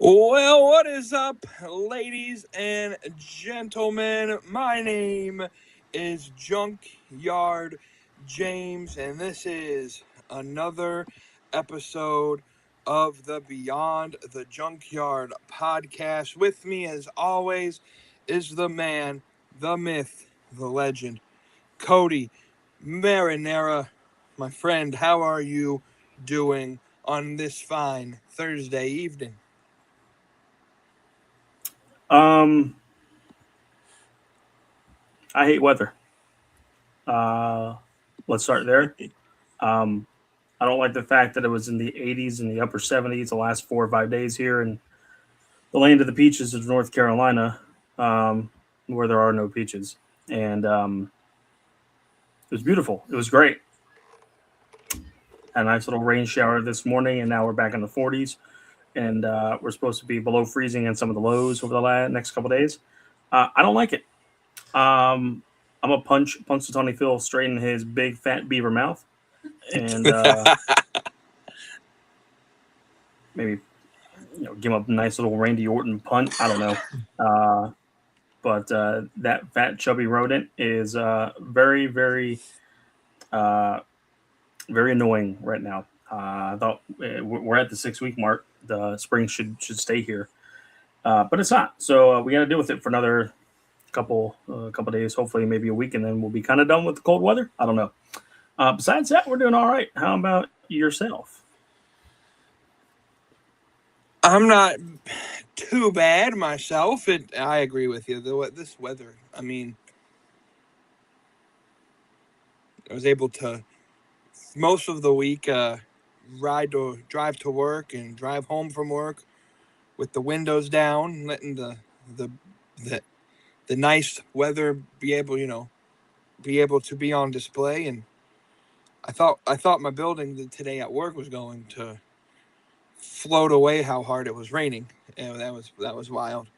Well, what is up, ladies and gentlemen? My name is Junkyard James, and this is another episode of the Beyond the Junkyard podcast. With me, as always, is the man, the myth, the legend, Cody Marinara. My friend, how are you doing on this fine Thursday evening? Um, I hate weather. Uh, let's start there. Um, I don't like the fact that it was in the 80s and the upper 70s the last 4 or 5 days here in the land of the peaches of North Carolina, where there are no peaches. And it was beautiful. It was great. Had a nice little rain shower this morning, and now we're back in the 40s. And we're supposed to be below freezing in some of the lows over the next couple of days. I don't like it. I'm gonna punch Tony Phil straight in his big fat beaver mouth, and maybe give him a nice little Randy Orton punt. I don't know, but that fat chubby rodent is uh, very annoying right now. I thought we're at the 6 week mark. The spring should stay here, but it's not. So we got to deal with it for another couple days, hopefully maybe a week, and then we'll be kind of done with the cold weather. I don't know. Besides that, we're doing all right. How about yourself? I'm not too bad myself. I agree with you. This weather, I was able to most of the week drive to work and drive home from work with the windows down, letting the the, the nice weather be able to be on display. And I thought my building today at work was going to float away how hard it was raining. And that was wild.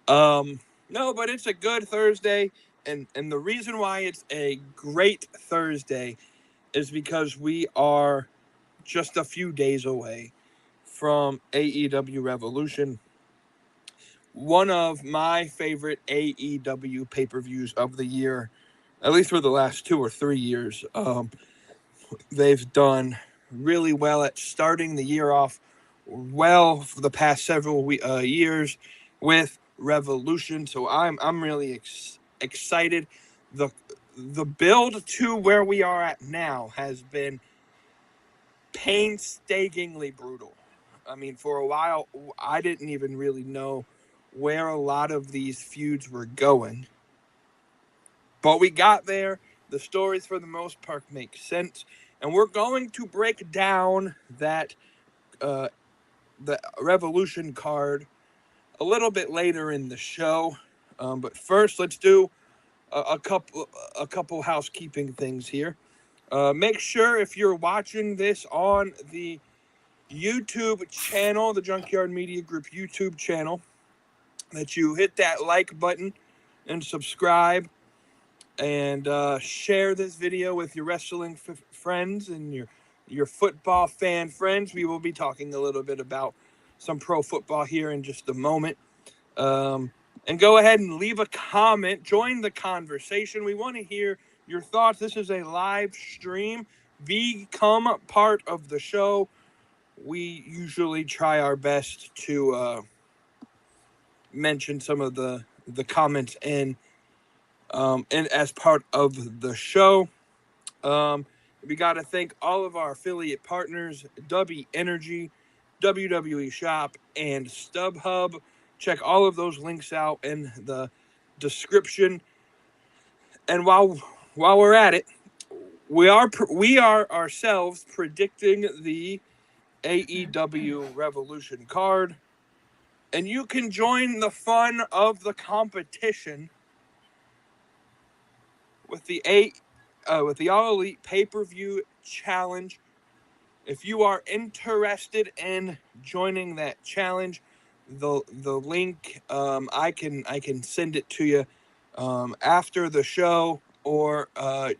No, but it's a good Thursday, and the reason why it's a great Thursday is because we are just a few days away from AEW Revolution, one of my favorite AEW pay-per-views of the year, at least for the last 2 or 3 years. They've done really well at starting the year off well for the past several years with Revolution. So I'm really excited. The the build to where we are at now has been painstakingly brutal. For a while, I didn't even really know where a lot of these feuds were going, but we got there. The stories, for the most part, make sense, and we're going to break down that uh, the Revolution card a little bit later in the show. But first, let's do a couple housekeeping things here. Make sure if you're watching this on the YouTube channel, the Junkyard Media Group YouTube channel, that you hit that like button and subscribe and share this video with your wrestling friends and your football fan friends. We will be talking a little bit about some pro football here in just a moment. And go ahead and leave a comment. Join the conversation. We want to hear your thoughts. This is a live stream. Become part of the show. We usually try our best to mention some of the comments and as part of the show. We got to thank all of our affiliate partners: W Energy, WWE Shop, and StubHub. Check all of those links out in the description. And while we're at it, we are ourselves predicting the AEW Revolution card, and you can join the fun of the competition with the All Elite Pay-Per-View Challenge. If you are interested in joining that challenge, the link, I can send it to you after the show, or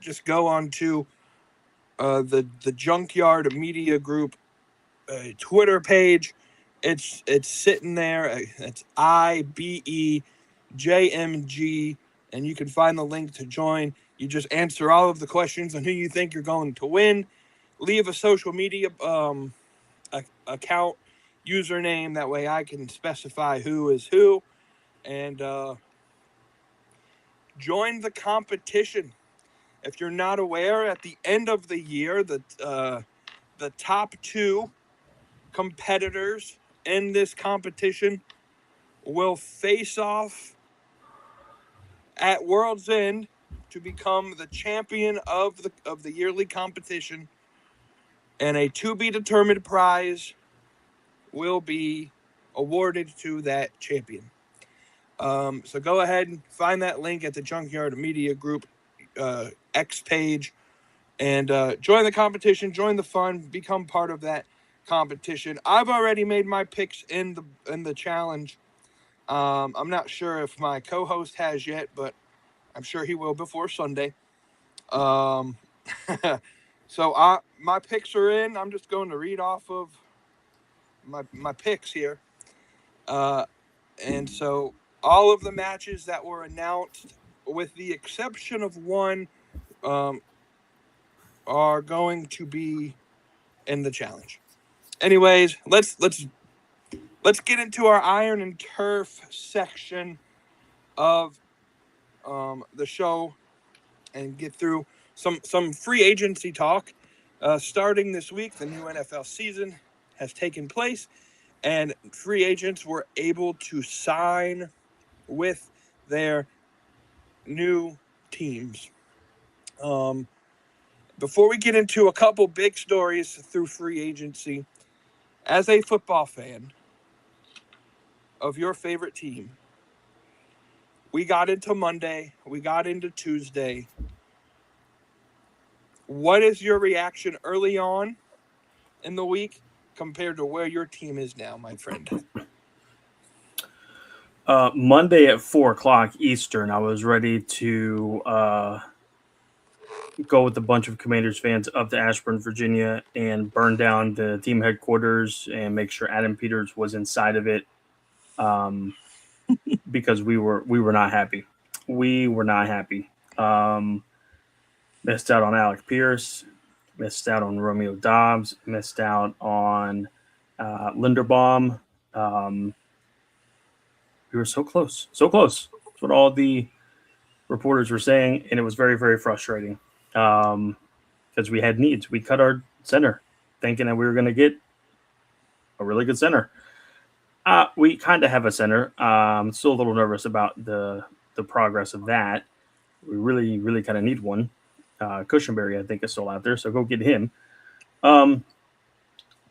just go on to the Junkyard Media Group Twitter page It's sitting there. It's IBEJMG, and you can find the link to join. You just answer all of the questions on who you think you're going to win. Leave a social media account username. That way I can specify who is who. And join the competition. If you're not aware, at the end of the year, the top 2 competitors in this competition will face off at World's End to become the champion of the yearly competition, and a to be determined prize will be awarded to that champion. So go ahead and find that link at the Junkyard Media Group X page and join the competition, join the fun, become part of that competition. I've already made my picks in the challenge. I'm not sure if my co-host has yet, but I'm sure he will before Sunday. So my picks are in. I'm just going to read off of my picks here. And so all of the matches that were announced, with the exception of one, are going to be in the challenge. Anyways, let's get into our Iron and Turf section of the show and get through some free agency talk. Starting this week, the new NFL season has taken place, and free agents were able to sign with their new teams. Before we get into a couple big stories through free agency, as a football fan of your favorite team, we got into Monday, we got into Tuesday. What is your reaction early on in the week compared to where your team is now, my friend? Monday at 4:00 Eastern, I was ready to go with a bunch of Commanders fans up to Ashburn, Virginia, and burn down the team headquarters and make sure Adam Peters was inside of it, because we were not happy. We were not happy. Missed out on Alec Pierce, missed out on Romeo Dobbs, missed out on Linderbaum. We were so close, so close. That's what all the reporters were saying, and it was very, very frustrating because we had needs. We cut our center, thinking that we were going to get a really good center. We kind of have a center. Still a little nervous about the progress of that. We really, really kind of need one. Cushenberry, I think, is still out there, so go get him. But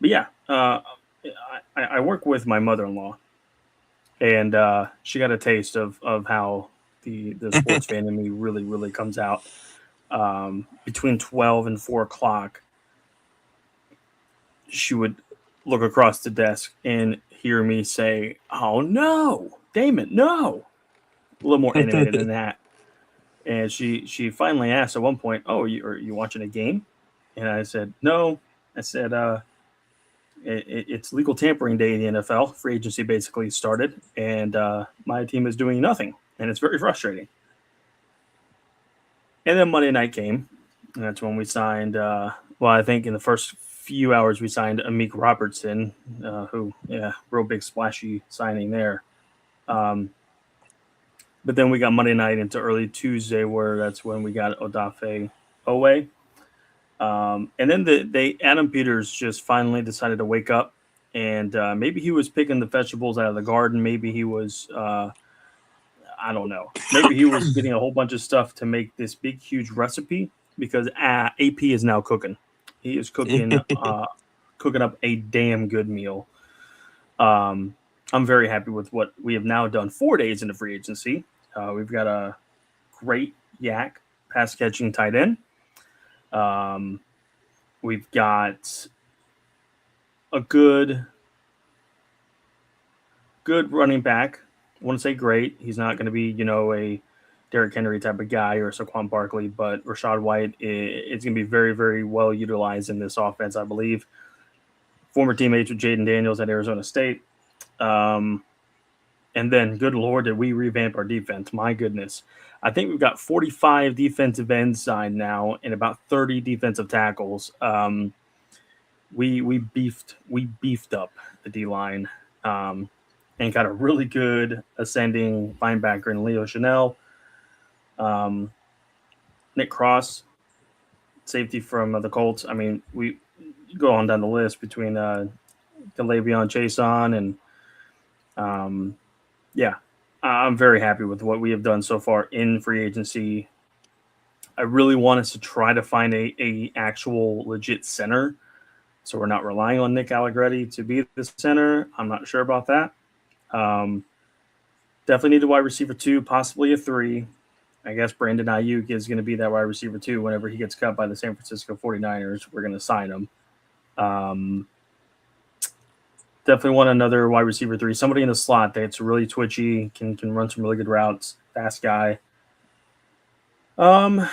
yeah, I work with my mother-in-law, and she got a taste of how the sports fan in me really, really comes out. Between 12 and 4 o'clock, she would look across the desk and hear me say, "Oh no, Damon, no!" A little more animated than that. And she finally asked at one point, "Oh, are you watching a game?" And I said, "No." I said, it's legal tampering day in the NFL. Free agency basically started, and my team is doing nothing, and it's very frustrating." And then Monday night came, and that's when we signed. I think in the first few hours we signed Amik Robertson, real big splashy signing there. But then we got Monday night into early Tuesday, where that's when we got Odafe Owe. And then Adam Peters just finally decided to wake up, and maybe he was picking the vegetables out of the garden. Maybe he was, I don't know. Maybe he was getting a whole bunch of stuff to make this big, huge recipe, because AP is now cooking. He is cooking up a damn good meal. I'm very happy with what we have now done 4 days into free agency. We've got a great yak pass catching tight end. We've got a good running back. I want to say great. He's not going to be, a Derrick Henry type of guy or Saquon Barkley, but Rashad White is going to be very, very well utilized in this offense, I believe. former teammates with Jaden Daniels at Arizona State. And then, good Lord, did we revamp our defense. My goodness. I think we've got 45 defensive ends signed now and about 30 defensive tackles. We beefed up the D-line and got a really good ascending linebacker in Leo Chanel. Nick Cross, safety from the Colts. I mean, we go on down the list between Galavion Chason and I'm very happy with what we have done so far in free agency. I really want us to try to find a actual legit center, so we're not relying on Nick Allegretti to be the center. I'm not sure about that. Definitely need a wide receiver 2, possibly a 3. I guess Brandon Ayuk is going to be that wide receiver 2 whenever he gets cut by the San Francisco 49ers. We're going to sign him. Definitely want another wide receiver 3, somebody in the slot that's really twitchy, can run some really good routes, fast guy. And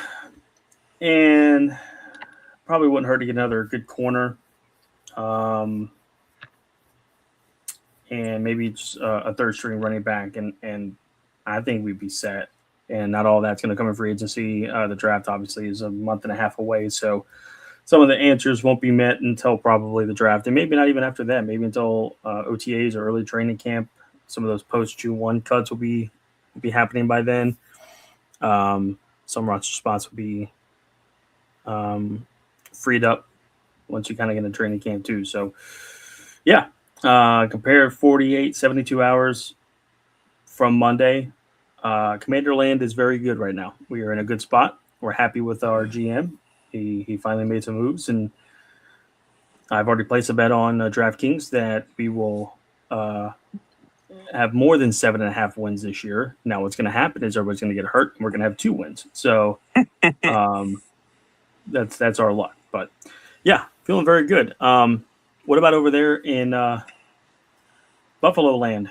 probably wouldn't hurt to get another good corner. And maybe just a third string running back, and I think we'd be set. And not all that's going to come in free agency. The draft obviously is a month and a half away, so some of the answers won't be met until probably the draft, and maybe not even after that. Maybe until OTAs or early training camp. Some of those post June 1 cuts will be happening by then. Some roster spots will be freed up once you kind of get into training camp too. So, yeah, compare 72 hours from Monday. Commander Land is very good right now. We are in a good spot. We're happy with our GM. He finally made some moves, and I've already placed a bet on DraftKings that we will have more than 7.5 wins this year. Now, what's going to happen is everybody's going to get hurt, and we're going to have 2 wins. So that's our luck. But yeah, feeling very good. What about over there in Buffalo Land?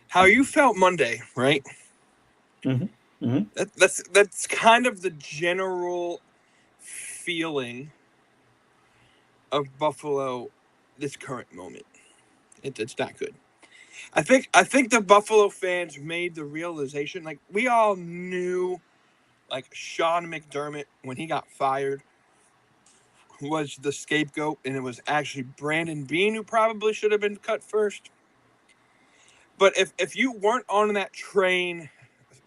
How you felt Monday, right? Mm-hmm. Mm-hmm. That's kind of the general feeling of Buffalo this current moment. It's not good. I think the Buffalo fans made the realization, like we all knew, like Sean McDermott when he got fired was the scapegoat, and it was actually Brandon Beane who probably should have been cut first. But if you weren't on that train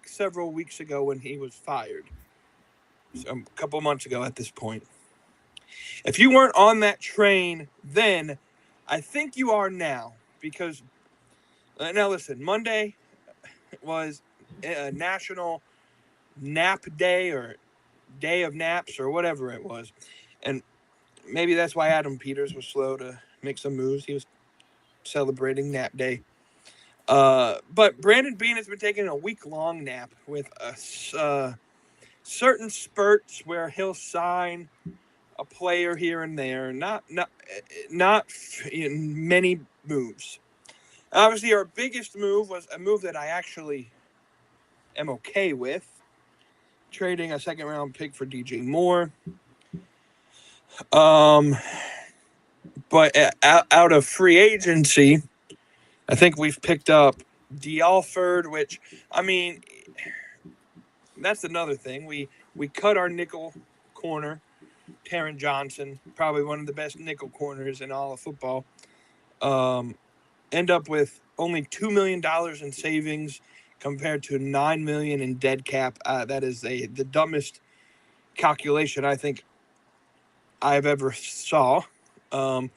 several weeks ago when he was fired, a couple months ago at this point, if you weren't on that train then, I think you are now. Because, now listen, Monday was a national nap day or day of naps or whatever it was. And maybe that's why Adam Peters was slow to make some moves. He was celebrating nap day. But Brandon Beane has been taking a week-long nap with certain spurts where he'll sign a player here and there, not in many moves. Obviously, our biggest move was a move that I actually am okay with, trading a second-round pick for DJ Moore. But out of free agency, I think we've picked up D. Alford, which, I mean, that's another thing. We cut our nickel corner, Taron Johnson, probably one of the best nickel corners in all of football. End up with only $2 million in savings compared to $9 million in dead cap. That is the dumbest calculation I think I've ever saw. Cut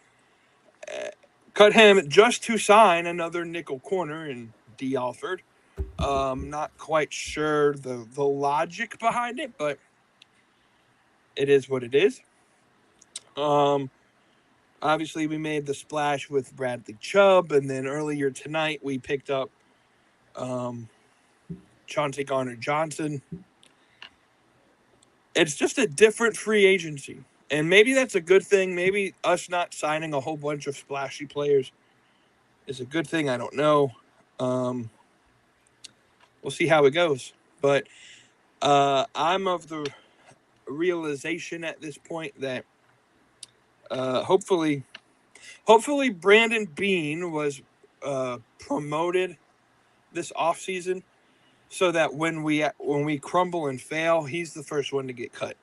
him just to sign another nickel corner in D. Alford. Not quite sure the logic behind it, but it is what it is. Obviously, we made the splash with Bradley Chubb, and then earlier tonight we picked up Chauncey Gardner-Johnson. It's just a different free agency, and maybe that's a good thing. Maybe us not signing a whole bunch of splashy players is a good thing. I don't know. We'll see how it goes. But I'm of the realization at this point that hopefully Brandon Beane was promoted this offseason so that when we crumble and fail, he's the first one to get cut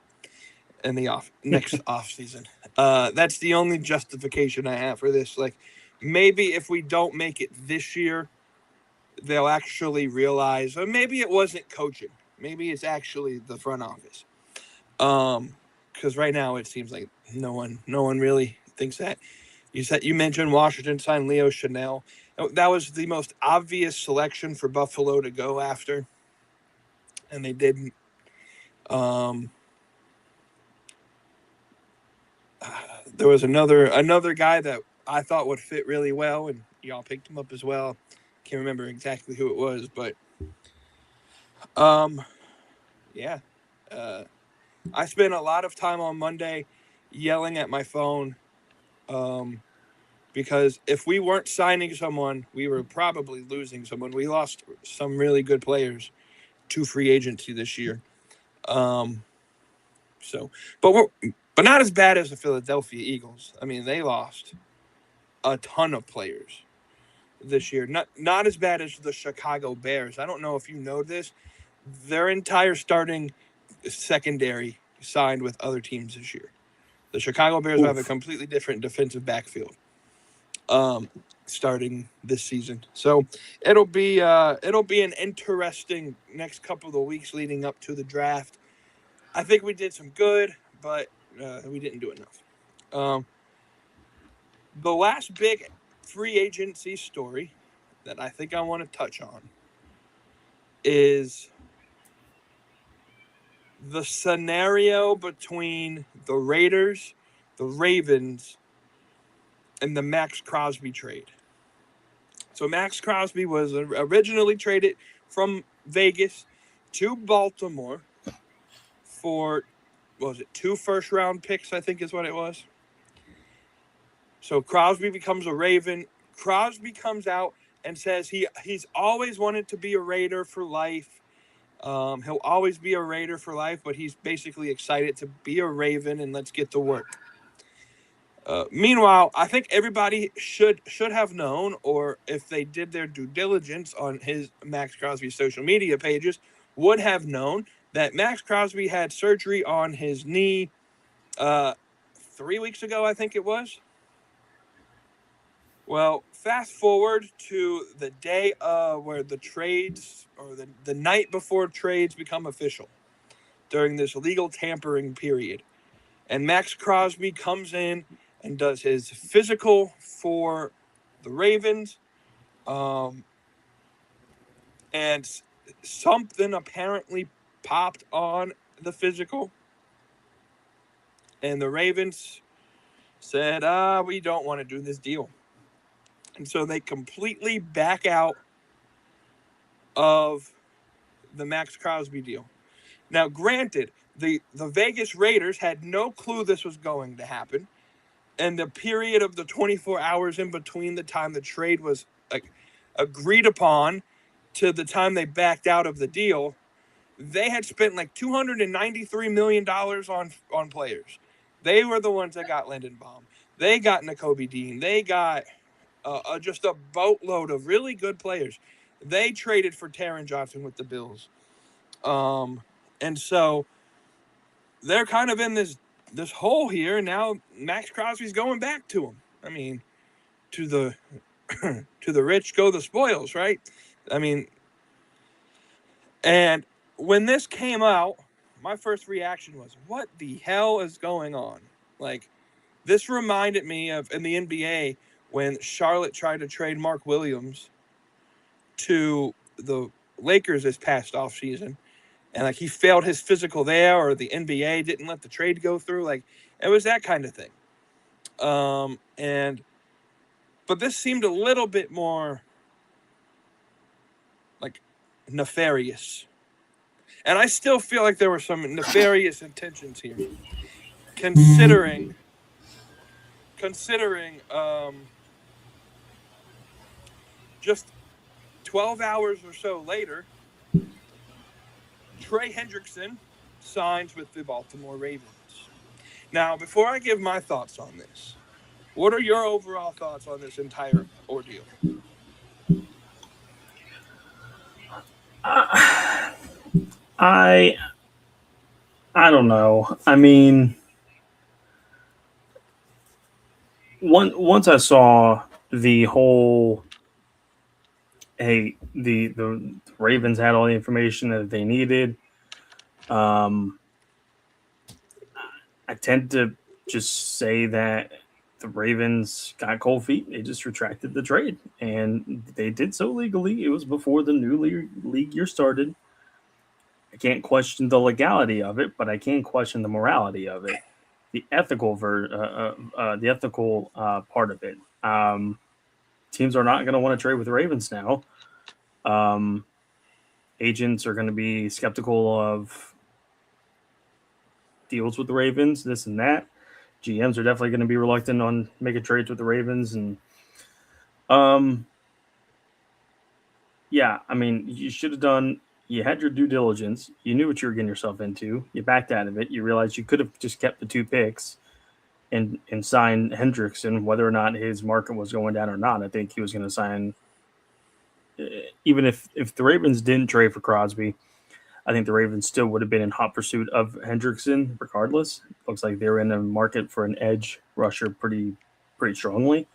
in the next offseason. That's the only justification I have for this. Like, maybe if we don't make it this year, they'll actually realize, or maybe it wasn't coaching. Maybe it's actually the front office. Because right now it seems like no one really thinks that. You mentioned Washington signed Leo Chanel. That was the most obvious selection for Buffalo to go after, and they didn't. There was another guy that I thought would fit really well, and y'all picked him up as well. Can't remember exactly who it was, but yeah. I spent a lot of time on Monday yelling at my phone because if we weren't signing someone, we were probably losing someone. We lost some really good players to free agency this year. But not as bad as the Philadelphia Eagles. I mean, they lost a ton of players this year. Not as bad as the Chicago Bears. I don't know if you know this. Their entire starting secondary signed with other teams this year. The Chicago Bears have a completely different defensive backfield starting this season. So it'll be an interesting next couple of weeks leading up to the draft. I think we did some good, but we didn't do enough. The last big free agency story that I think I want to touch on is the scenario between the Raiders, the Ravens, and the Max Crosby trade. So Max Crosby was originally traded from Vegas to Baltimore for, what was it, 2 first-round picks, I think is what it was. So Crosby becomes a Raven. Crosby comes out and says he's always wanted to be a Raider for life. He'll always be a Raider for life, but he's basically excited to be a Raven, and let's get to work. Meanwhile, I think everybody should have known, or if they did their due diligence on his Max Crosby social media pages, would have known that Max Crosby had surgery on his knee 3 weeks ago, I think it was. Well, fast forward to the day where the trades, or the night before trades become official, during this legal tampering period. And Max Crosby comes in and does his physical for the Ravens. And something apparently popped on the physical. And the Ravens said, we don't want to do this deal. And so they completely back out of the Max Crosby deal. Now, granted, the Vegas Raiders had no clue this was going to happen. And the period of the 24 hours in between the time the trade was agreed upon to the time they backed out of the deal, they had spent like $293 million on players. They were the ones that got Lindenbaum. They got Nakobe Dean. They got just a boatload of really good players. They traded for Taron Johnson with the Bills. And so they're kind of in this hole here, and now Max Crosby's going back to him. I mean, to the to the rich go the spoils, right? I mean, and when this came out, my first reaction was, what the hell is going on? Like, this reminded me of in the NBA when Charlotte tried to trade Mark Williams to the Lakers this past offseason. And like he failed his physical there, or the NBA didn't let the trade go through. Like, it was that kind of thing. But this seemed a little bit more like nefarious. And I still feel like there were some nefarious intentions here. Considering just 12 hours or so later, Trey Hendrickson signs with the Baltimore Ravens. Now, before I give my thoughts on this, what are your overall thoughts on this entire ordeal? I I don't know. I mean, once I saw the whole, hey, the Ravens had all the information that they needed. Um, I tend to just say that the Ravens got cold feet. They just retracted the trade, and they did so legally. It was before the new league year started. I can't question the legality of it, but I can question the morality of it, the ethical part of it. Teams are not going to want to trade with the Ravens now. Um, Agents are going to be skeptical of deals with the Ravens, this and that. GMs are definitely going to be reluctant on making trades with the Ravens, and yeah, I mean, you should have done. You had your due diligence. You knew what you were getting yourself into. You backed out of it. You realized you could have just kept the 2 picks and signed Hendrickson, whether or not his market was going down or not. I think he was going to sign. Even if the Ravens didn't trade for Crosby, I think the Ravens still would have been in hot pursuit of Hendrickson regardless. Looks like they were in the market for an edge rusher pretty strongly.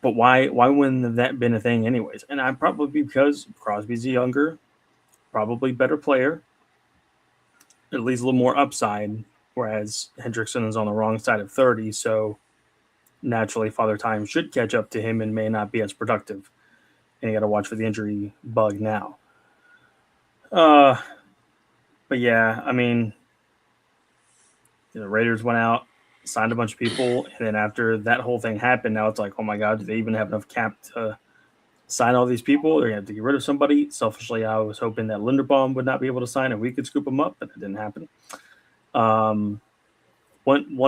But why wouldn't have that been a thing anyways? And I probably because Crosby's a younger, probably better player, at least a little more upside, whereas Hendrickson is on the wrong side of 30, so naturally Father Time should catch up to him and may not be as productive. And you got to watch for the injury bug now. But yeah, I mean, the Raiders went out, signed a bunch of people, and then after that whole thing happened, now it's like, oh my God, do they even have enough cap to sign all these people? They're going to have to get rid of somebody. Selfishly, I was hoping that Linderbaum would not be able to sign and we could scoop him up, but it didn't happen. One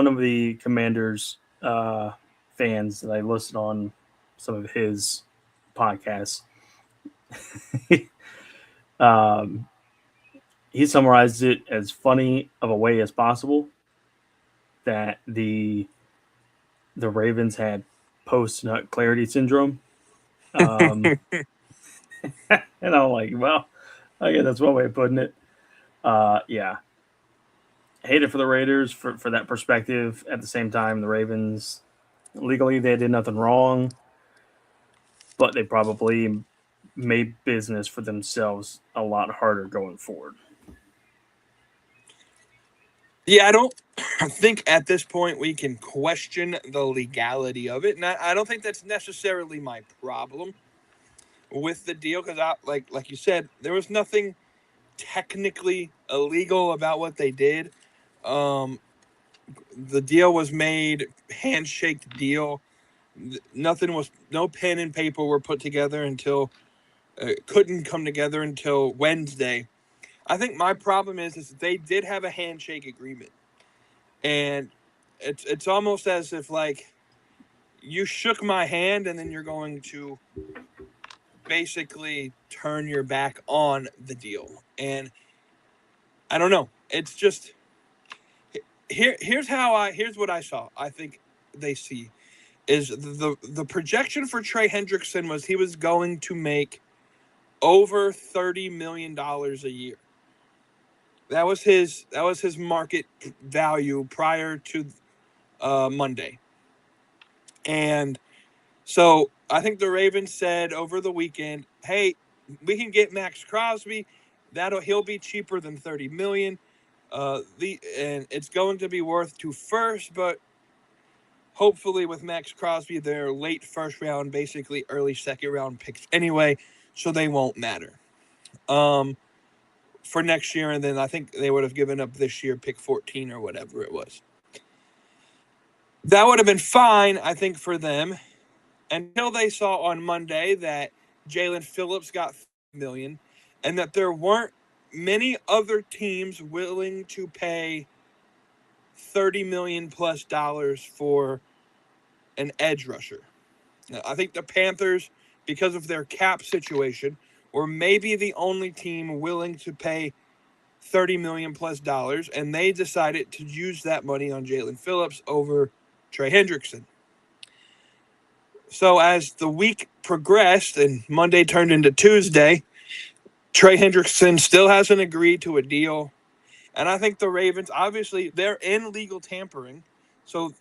of the Commanders fans that I listed on some of his podcasts, he summarized it as funny of a way as possible that the Ravens had post-nut clarity syndrome. And I'm like, well, I guess that's one way of putting it. Yeah. Hate it for the Raiders for that perspective. At the same time, the Ravens, legally, they did nothing wrong, but they probably made business for themselves a lot harder going forward. Yeah, I don't think at this point we can question the legality of it. And I don't think that's necessarily my problem with the deal because, like you said, there was nothing technically illegal about what they did. The deal was made, handshake deal. No pen and paper were put together until couldn't come together until Wednesday. I think my problem is they did have a handshake agreement, and it's almost as if like you shook my hand and then you're going to basically turn your back on the deal. And I don't know. It's just here's what I saw. I think they see is the projection for Trey Hendrickson was he was going to make over $30 million a year. That was his market value prior to Monday. And so I think the Ravens said over the weekend, "Hey, we can get Max Crosby. He'll be cheaper than $30 million. And it's going to be worth 2 firsts, but hopefully with Max Crosby, they're late first round, basically early second round picks anyway, so they won't matter for next year. And then I think they would have given up this year pick 14 or whatever it was. That would have been fine, I think, for them until they saw on Monday that Jalen Phillips got $3 million and that there weren't many other teams willing to pay $30 million plus for an edge rusher. Now, I think the Panthers, because of their cap situation, were maybe the only team willing to pay $30 million plus, and they decided to use that money on Jalen Phillips over Trey Hendrickson. So as the week progressed and Monday turned into Tuesday, Trey Hendrickson still hasn't agreed to a deal. And I think the Ravens, obviously, they're in legal tampering. So,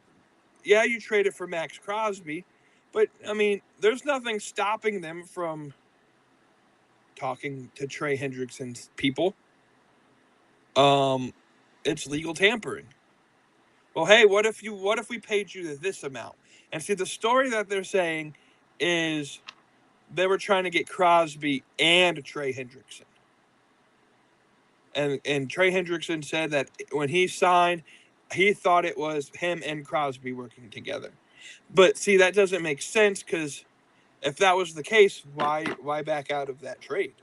yeah, you traded for Max Crosby. But, I mean, there's nothing stopping them from talking to Trey Hendrickson's people. It's legal tampering. Well, hey, what if we paid you this amount? And see, the story that they're saying is they were trying to get Crosby and Trey Hendrickson. And Trey Hendrickson said that when he signed, he thought it was him and Crosby working together. But see, that doesn't make sense, because if that was the case, why back out of that trade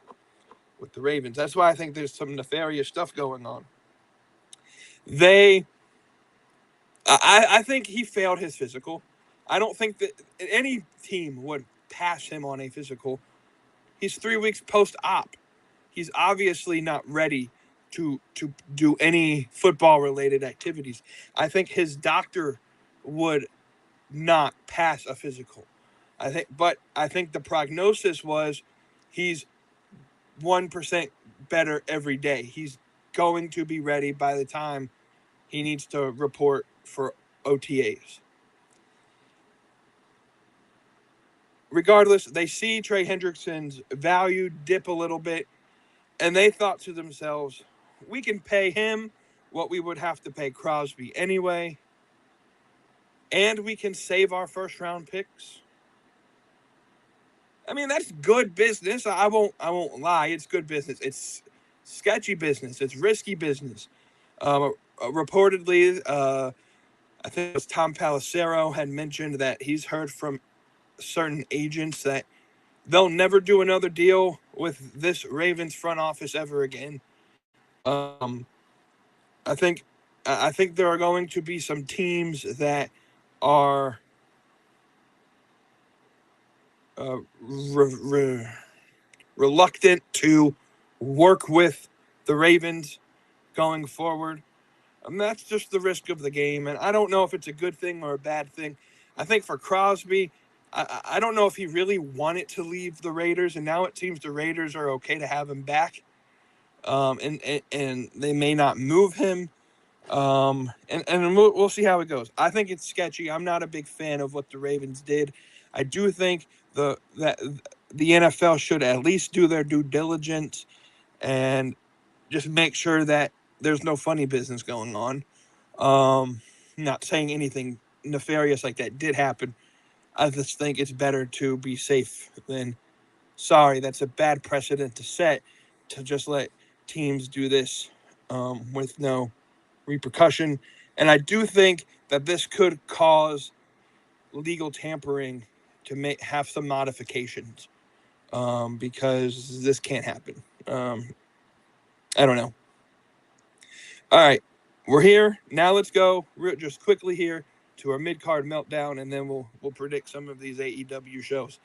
with the Ravens? That's why I think there's some nefarious stuff going on. I think he failed his physical. I don't think that any team would pass him on a physical. He's 3 weeks post-op. He's obviously not ready to do any football-related activities. I think his doctor would not pass a physical. I think the prognosis was he's 1% better every day. He's going to be ready by the time he needs to report for OTAs. Regardless, they see Trey Hendrickson's value dip a little bit, and they thought to themselves, we can pay him what we would have to pay Crosby anyway, and we can save our first-round picks. I mean, that's good business. I won't lie. It's good business. It's sketchy business. It's risky business. Reportedly, I think it was Tom Pelissero had mentioned that he's heard from certain agents that they'll never do another deal with this Ravens front office ever again. I think there are going to be some teams that are reluctant to work with the Ravens going forward. And that's just the risk of the game. And I don't know if it's a good thing or a bad thing. I think for Crosby, I don't know if he really wanted to leave the Raiders, and now it seems the Raiders are okay to have him back. And they may not move him. And we'll see how it goes. I think it's sketchy. I'm not a big fan of what the Ravens did. I do think that the NFL should at least do their due diligence and just make sure that there's no funny business going on. Not saying anything nefarious like that did happen. I just think it's better to be safe than sorry. That's a bad precedent to set, to just let teams do this with no repercussion. And I do think that this could cause legal tampering to have some modifications because this can't happen. I don't know. All right, we're here. Now let's go just quickly here to our mid-card meltdown, and then we'll predict some of these AEW shows.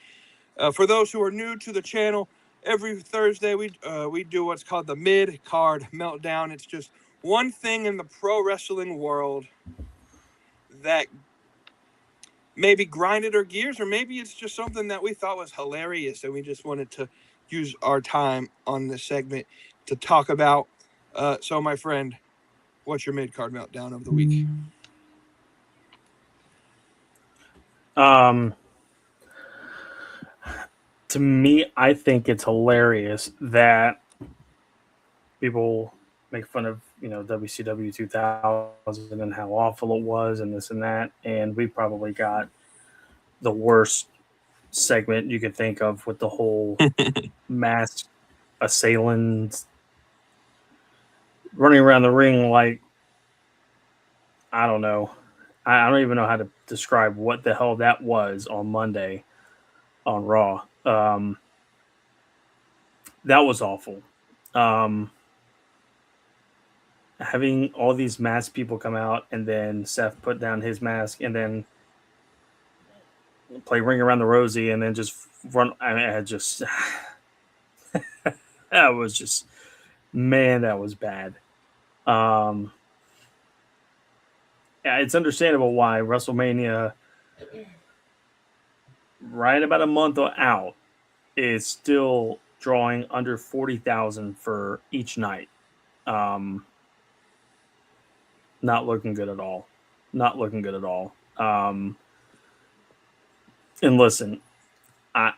For those who are new to the channel, every Thursday we do what's called the mid-card meltdown. It's just one thing in the pro wrestling world that maybe grinded our gears, or maybe it's just something that we thought was hilarious and we just wanted to use our time on this segment to talk about. So, my friend, what's your mid-card meltdown of the week? To me, I think it's hilarious that people make fun of, WCW 2000 and how awful it was and this and that. And we probably got the worst segment you could think of with the whole masked assailants running around the ring like, I don't know. I don't even know how to describe what the hell that was on Monday on Raw. That was awful. Having all these masked people come out and then Seth put down his mask and then play Ring Around the Rosie and then just run. I mean, I just that was just Man, that was bad. Yeah, it's understandable why WrestleMania, right about a month out, is still drawing under 40,000 for each night. Um, Not looking good at all. Not looking good at all. And listen, I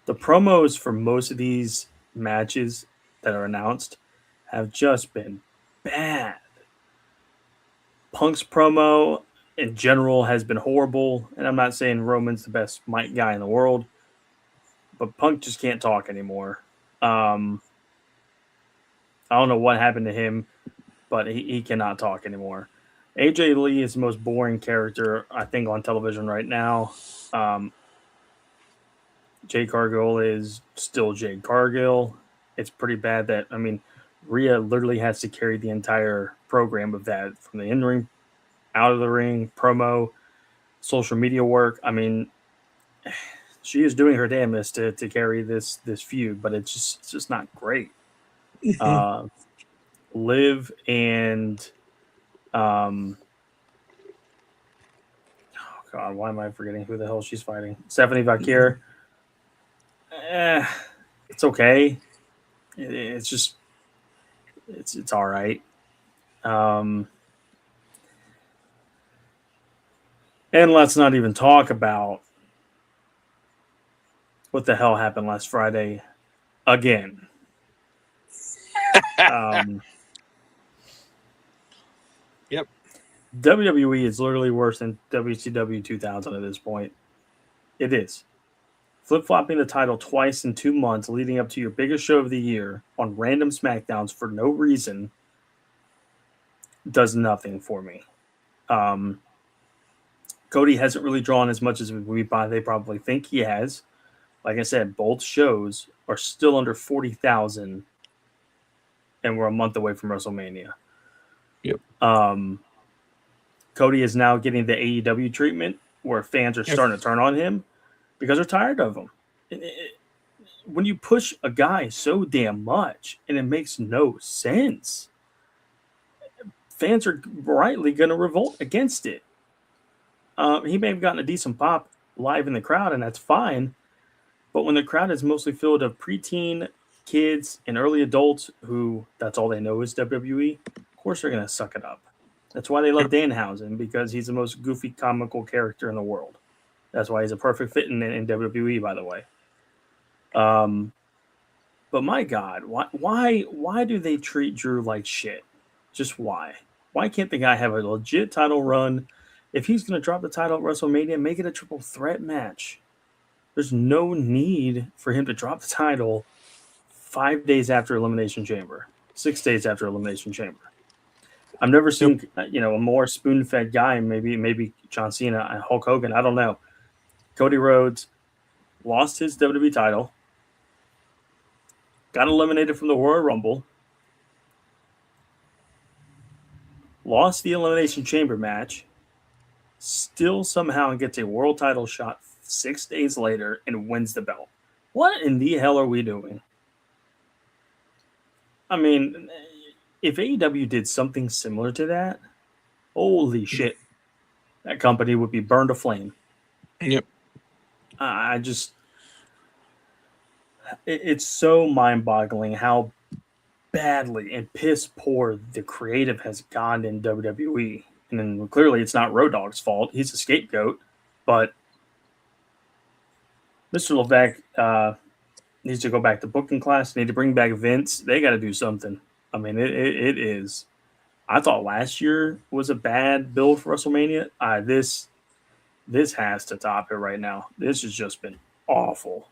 the promos for most of these matches that are announced have just been bad. Punk's promo in general has been horrible, and I'm not saying Roman's the best mic guy in the world, but Punk just can't talk anymore. Um, I don't know what happened to him, but he cannot talk anymore. AJ Lee is the most boring character I think on television right now. Um, Jade Cargill is still Jade Cargill. It's pretty bad that Rhea literally has to carry the entire program of that from the in ring, out of the ring, promo, social media work. I mean, she is doing her damnedest to carry this feud, but it's just not great. Liv and oh god, why am I forgetting who the hell she's fighting? Stephanie Vakir. It's okay. It's just it's all right. Um, and let's not even talk about what the hell happened last Friday again. Yep. WWE is literally worse than WCW 2000 at this point. It is. Flip-flopping the title twice in 2 months leading up to your biggest show of the year on random SmackDowns for no reason does nothing for me. Cody hasn't really drawn as much as they probably think he has. Like I said, both shows are still under 40,000, and we're a month away from WrestleMania. Yep. Cody is now getting the AEW treatment where fans are starting to turn on him because they're tired of him. When you push a guy so damn much and it makes no sense, fans are rightly going to revolt against it. He may have gotten a decent pop live in the crowd, and that's fine. But when the crowd is mostly filled of preteen, kids, and early adults who that's all they know is WWE, of course they're going to suck it up. That's why they love Danhausen, because he's the most goofy, comical character in the world. That's why he's a perfect fit in WWE, by the way. But my God, why do they treat Drew like shit? Just why? Why can't the guy have a legit title run? If he's going to drop the title at WrestleMania, make it a triple threat match. There's no need for him to drop the title 5 days after Elimination Chamber, 6 days after Elimination Chamber. I've never seen a more spoon-fed guy. Maybe John Cena and Hulk Hogan. I don't know. Cody Rhodes lost his WWE title, got eliminated from the Royal Rumble, lost the Elimination Chamber match, still somehow gets a world title shot 6 days later and wins the belt. What in the hell are we doing? I mean, if AEW did something similar to that, holy shit, that company would be burned to flame. Yep. It's so mind-boggling how badly and piss poor the creative has gone in WWE. And then clearly it's not Road Dogg's fault. He's a scapegoat. But Mr. Levesque needs to go back to booking class. They need to bring back Vince. They got to do something. I mean, it is. I thought last year was a bad build for WrestleMania. This has to top it right now. This has just been awful.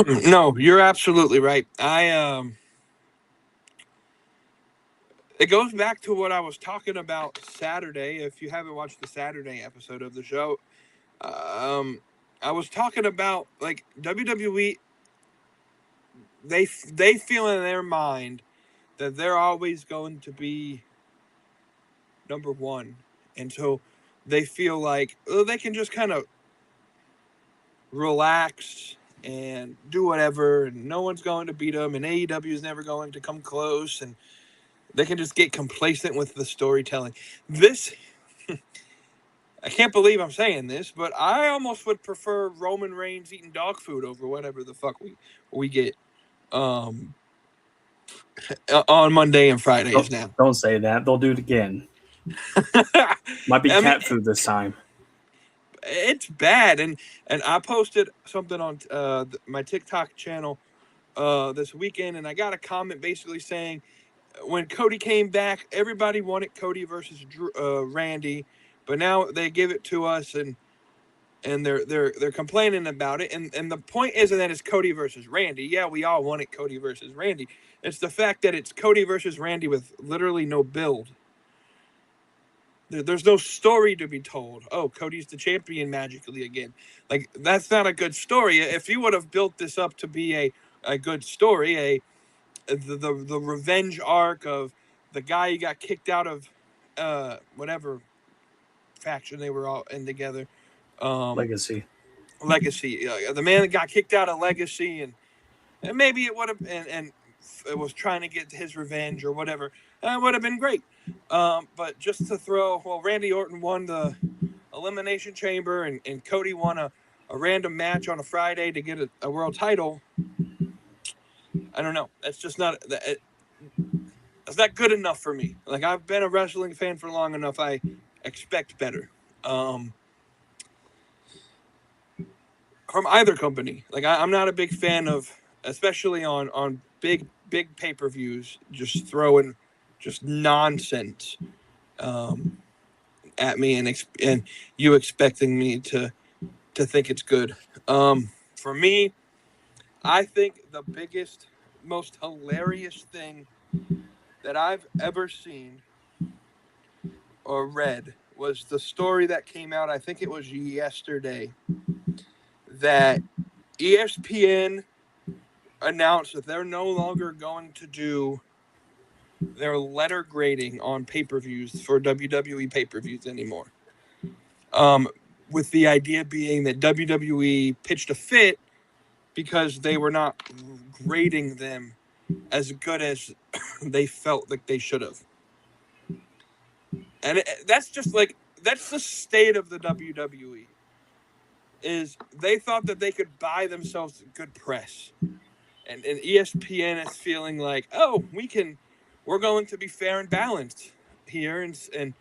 No, you're absolutely right. It goes back to what I was talking about Saturday. If you haven't watched the Saturday episode of the show, I was talking about like WWE. They feel in their mind that they're always going to be number one, and so they feel like they can just kind of relax and do whatever, and no one's going to beat them, and AEW is never going to come close, and they can just get complacent with the storytelling. This, I can't believe I'm saying this, but I almost would prefer Roman Reigns eating dog food over whatever the fuck we get on Monday and Fridays now. Don't say that. They'll do it again. Might be cat food this time. It's bad, and I posted something on my TikTok channel this weekend, and I got a comment basically saying, when Cody came back, everybody wanted Cody versus Randy, but now they give it to us, and they're complaining about it, and the point isn't that it's Cody versus Randy. Yeah, we all wanted Cody versus Randy. It's the fact that it's Cody versus Randy with literally no build. There's no story to be told. Oh, Cody's the champion magically again. Like, that's not a good story. If you would have built this up to be a good story, the revenge arc of the guy who got kicked out of whatever faction they were all in together. Legacy. The man that got kicked out of Legacy, and maybe it would have, and it was trying to get his revenge or whatever. That would have been great. But just to throw, Randy Orton won the Elimination Chamber, and Cody won a random match on a Friday to get a world title. I don't know. That's just not that's not good enough for me. Like, I've been a wrestling fan for long enough. I expect better from either company. Like, I'm not a big fan of, especially on big pay-per-views, just throwing just nonsense at me and you expecting me to think it's good. For me, I think the biggest, most hilarious thing that I've ever seen or read was the story that came out, I think it was yesterday, that ESPN announced that they're no longer going to do their letter grading on pay-per-views for WWE pay-per-views anymore. With the idea being that WWE pitched a fit because they were not grading them as good as they felt like they should have. And that's just like, that's the state of the WWE. Is they thought that they could buy themselves good press. And ESPN is feeling like, oh, we're going to be fair and balanced here. And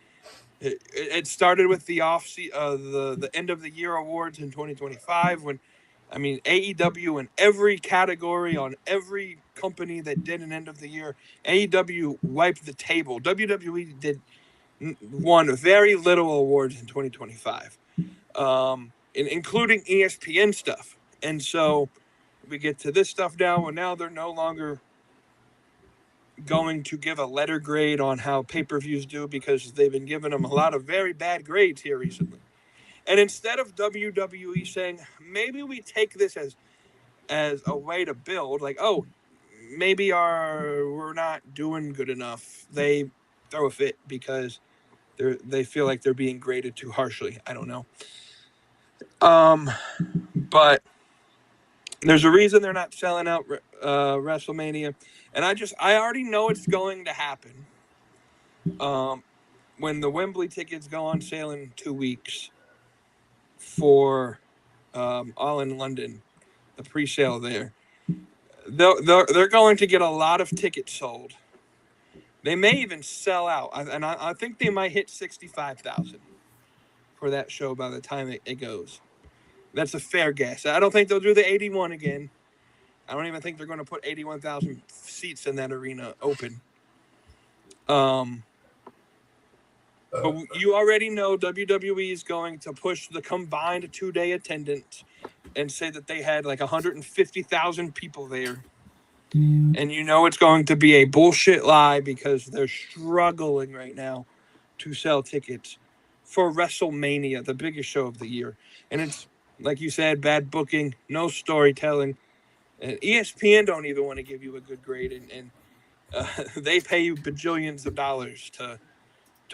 it started with the the end of the year awards in 2025 when, I mean, AEW in every category on every company that did an end of the year, AEW wiped the table. WWE won very little awards in 2025, including ESPN stuff. And so we get to this stuff now, and now they're no longer going to give a letter grade on how pay-per-views do because they've been giving them a lot of very bad grades here recently. And instead of WWE saying, maybe we take this as a way to build, like, oh, maybe we're not doing good enough, they throw a fit because they feel like they're being graded too harshly. I don't know. But there's a reason they're not selling out WrestleMania, and I already know it's going to happen. When the Wembley tickets go on sale in 2 weeks for All in London, the pre-sale there, they're going to get a lot of tickets sold. They may even sell out, and I think they might hit 65,000 for that show by the time it goes. That's a fair guess. I don't think they'll do the 81 again. I don't even think they're going to put 81,000 seats in that arena open. But you already know WWE is going to push the combined 2-day attendance and say that they had like 150,000 people there. And you know it's going to be a bullshit lie because they're struggling right now to sell tickets for WrestleMania, the biggest show of the year. And it's, like you said, bad booking, no storytelling. And ESPN don't even want to give you a good grade, and they pay you bajillions of dollars to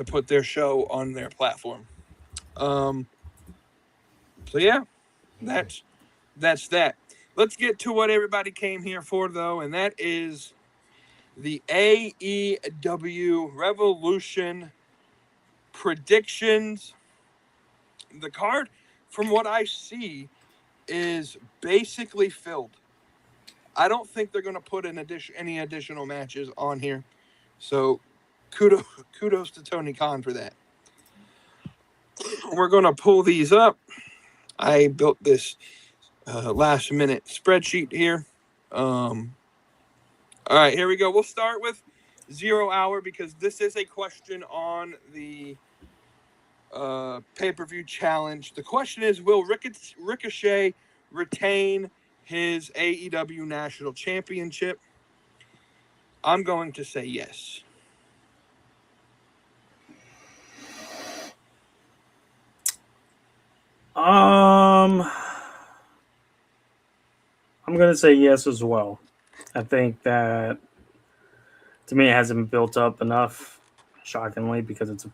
put their show on their platform. So yeah, that's that. Let's get to what everybody came here for, though, and that is the AEW Revolution Predictions. The card, from what I see, is basically filled. I don't think they're going to put any additional matches on here. So kudos to Tony Khan for that. We're going to pull these up. I built this last minute spreadsheet here. All right, here we go. We'll start with 0 hour because this is a question on the pay-per-view challenge. The question is, will Ricochet retain his AEW National Championship? I'm going to say yes. I'm gonna say yes as well. I think that, to me, it hasn't been built up enough, shockingly, because it's a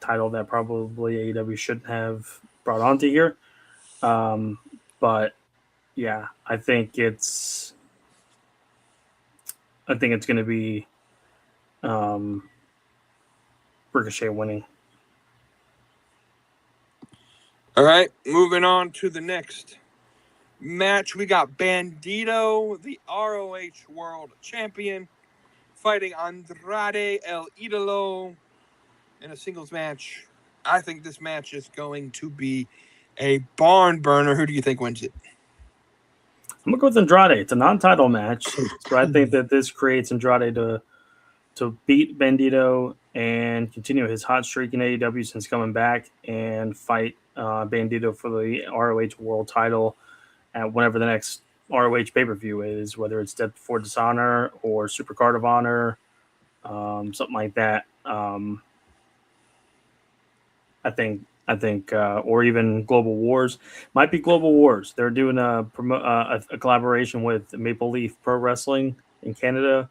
title that probably AEW shouldn't have brought onto here. But yeah, I think it's going to be Ricochet winning. All right, moving on to the next match. We got Bandito, the ROH World Champion, fighting Andrade El Idolo in a singles match. I think this match is going to be a barn burner. Who do you think wins it? I'm gonna go with Andrade. It's a non-title match, but I think that this creates Andrade to beat Bandito and continue his hot streak in AEW since coming back, and fight Bandito for the ROH World Title at whenever the next ROH pay-per-view is, whether it's Death Before Dishonor or Supercard of Honor, something like that. I think, or even Global Wars. Might be Global Wars. They're doing a collaboration with Maple Leaf Pro Wrestling in Canada,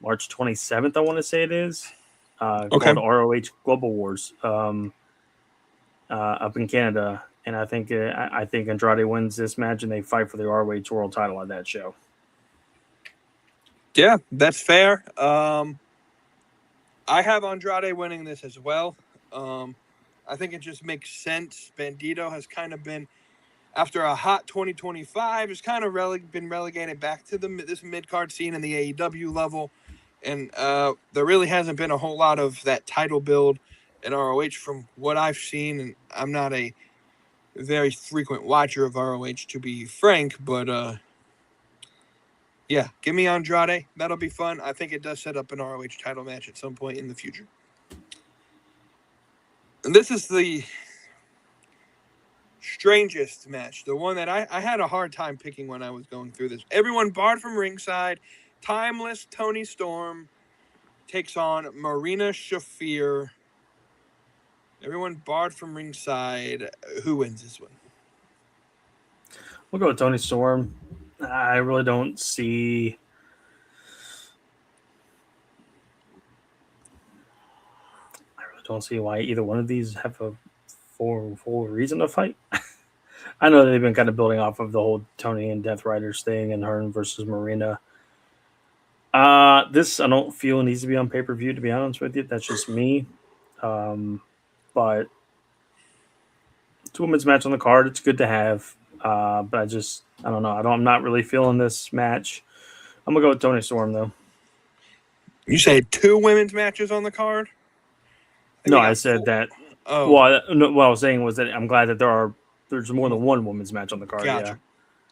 March 27th, I want to say it is, Okay. called ROH Global Wars, up in Canada. And I think Andrade wins this match, and they fight for the ROH World Title at that show. Yeah, that's fair. I have Andrade winning this as well. I think it just makes sense. Bandito has kind of been, after a hot 2025, has kind of been relegated back to this mid-card scene in the AEW level. And there really hasn't been a whole lot of that title build in ROH from what I've seen. And I'm not a very frequent watcher of ROH, to be frank. But yeah, give me Andrade. That'll be fun. I think it does set up an ROH title match at some point in the future. And this is the strangest match, the one that I had a hard time picking when I was going through this. Everyone barred from ringside. Timeless Tony Storm takes on Marina Shafir. Everyone barred from ringside. Who wins this one? We'll go with Tony Storm. I really don't see. Don't see why either one of these have a full reason to fight. I know they've been kind of building off of the whole Tony and Death Riders thing and Hearn versus Marina. This I don't feel needs to be on pay-per-view, to be honest with you. That's just me. But it's a women's match on the card. It's good to have. But I don't know. I'm not really feeling this match. I'm going to go with Tony Storm, though. You say 2 women's matches on the card? No, I said 4. That. Oh. Well, what I was saying was that I'm glad that there's more than 1 women's match on the card.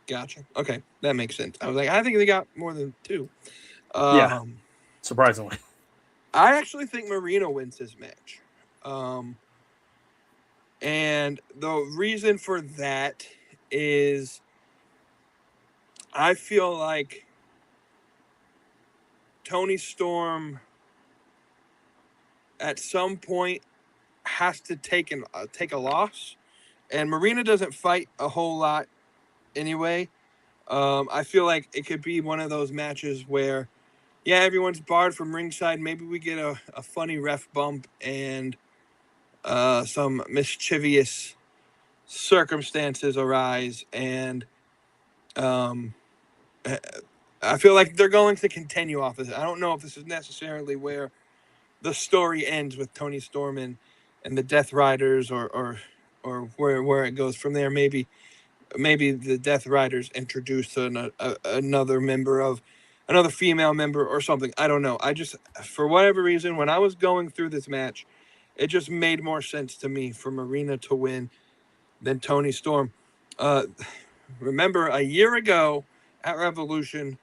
Gotcha. Okay, that makes sense. I was like, I think they got more than 2. Yeah, surprisingly. I actually think Marina wins this match. And the reason for that is I feel like Tony Storm at some point has to take a loss, and Marina doesn't fight a whole lot anyway. I feel like it could be one of those matches where, yeah, everyone's barred from ringside. Maybe we get a funny ref bump and some mischievous circumstances arise, and Um, I feel like they're going to continue off this. I don't know if this is necessarily where the story ends with Tony Storm and the Death Riders, or where it goes from there. Maybe the Death Riders introduce another female member or something. I don't know. I just, for whatever reason, when I was going through this match, it just made more sense to me for Marina to win than Tony Storm. Remember a year ago at Revolution,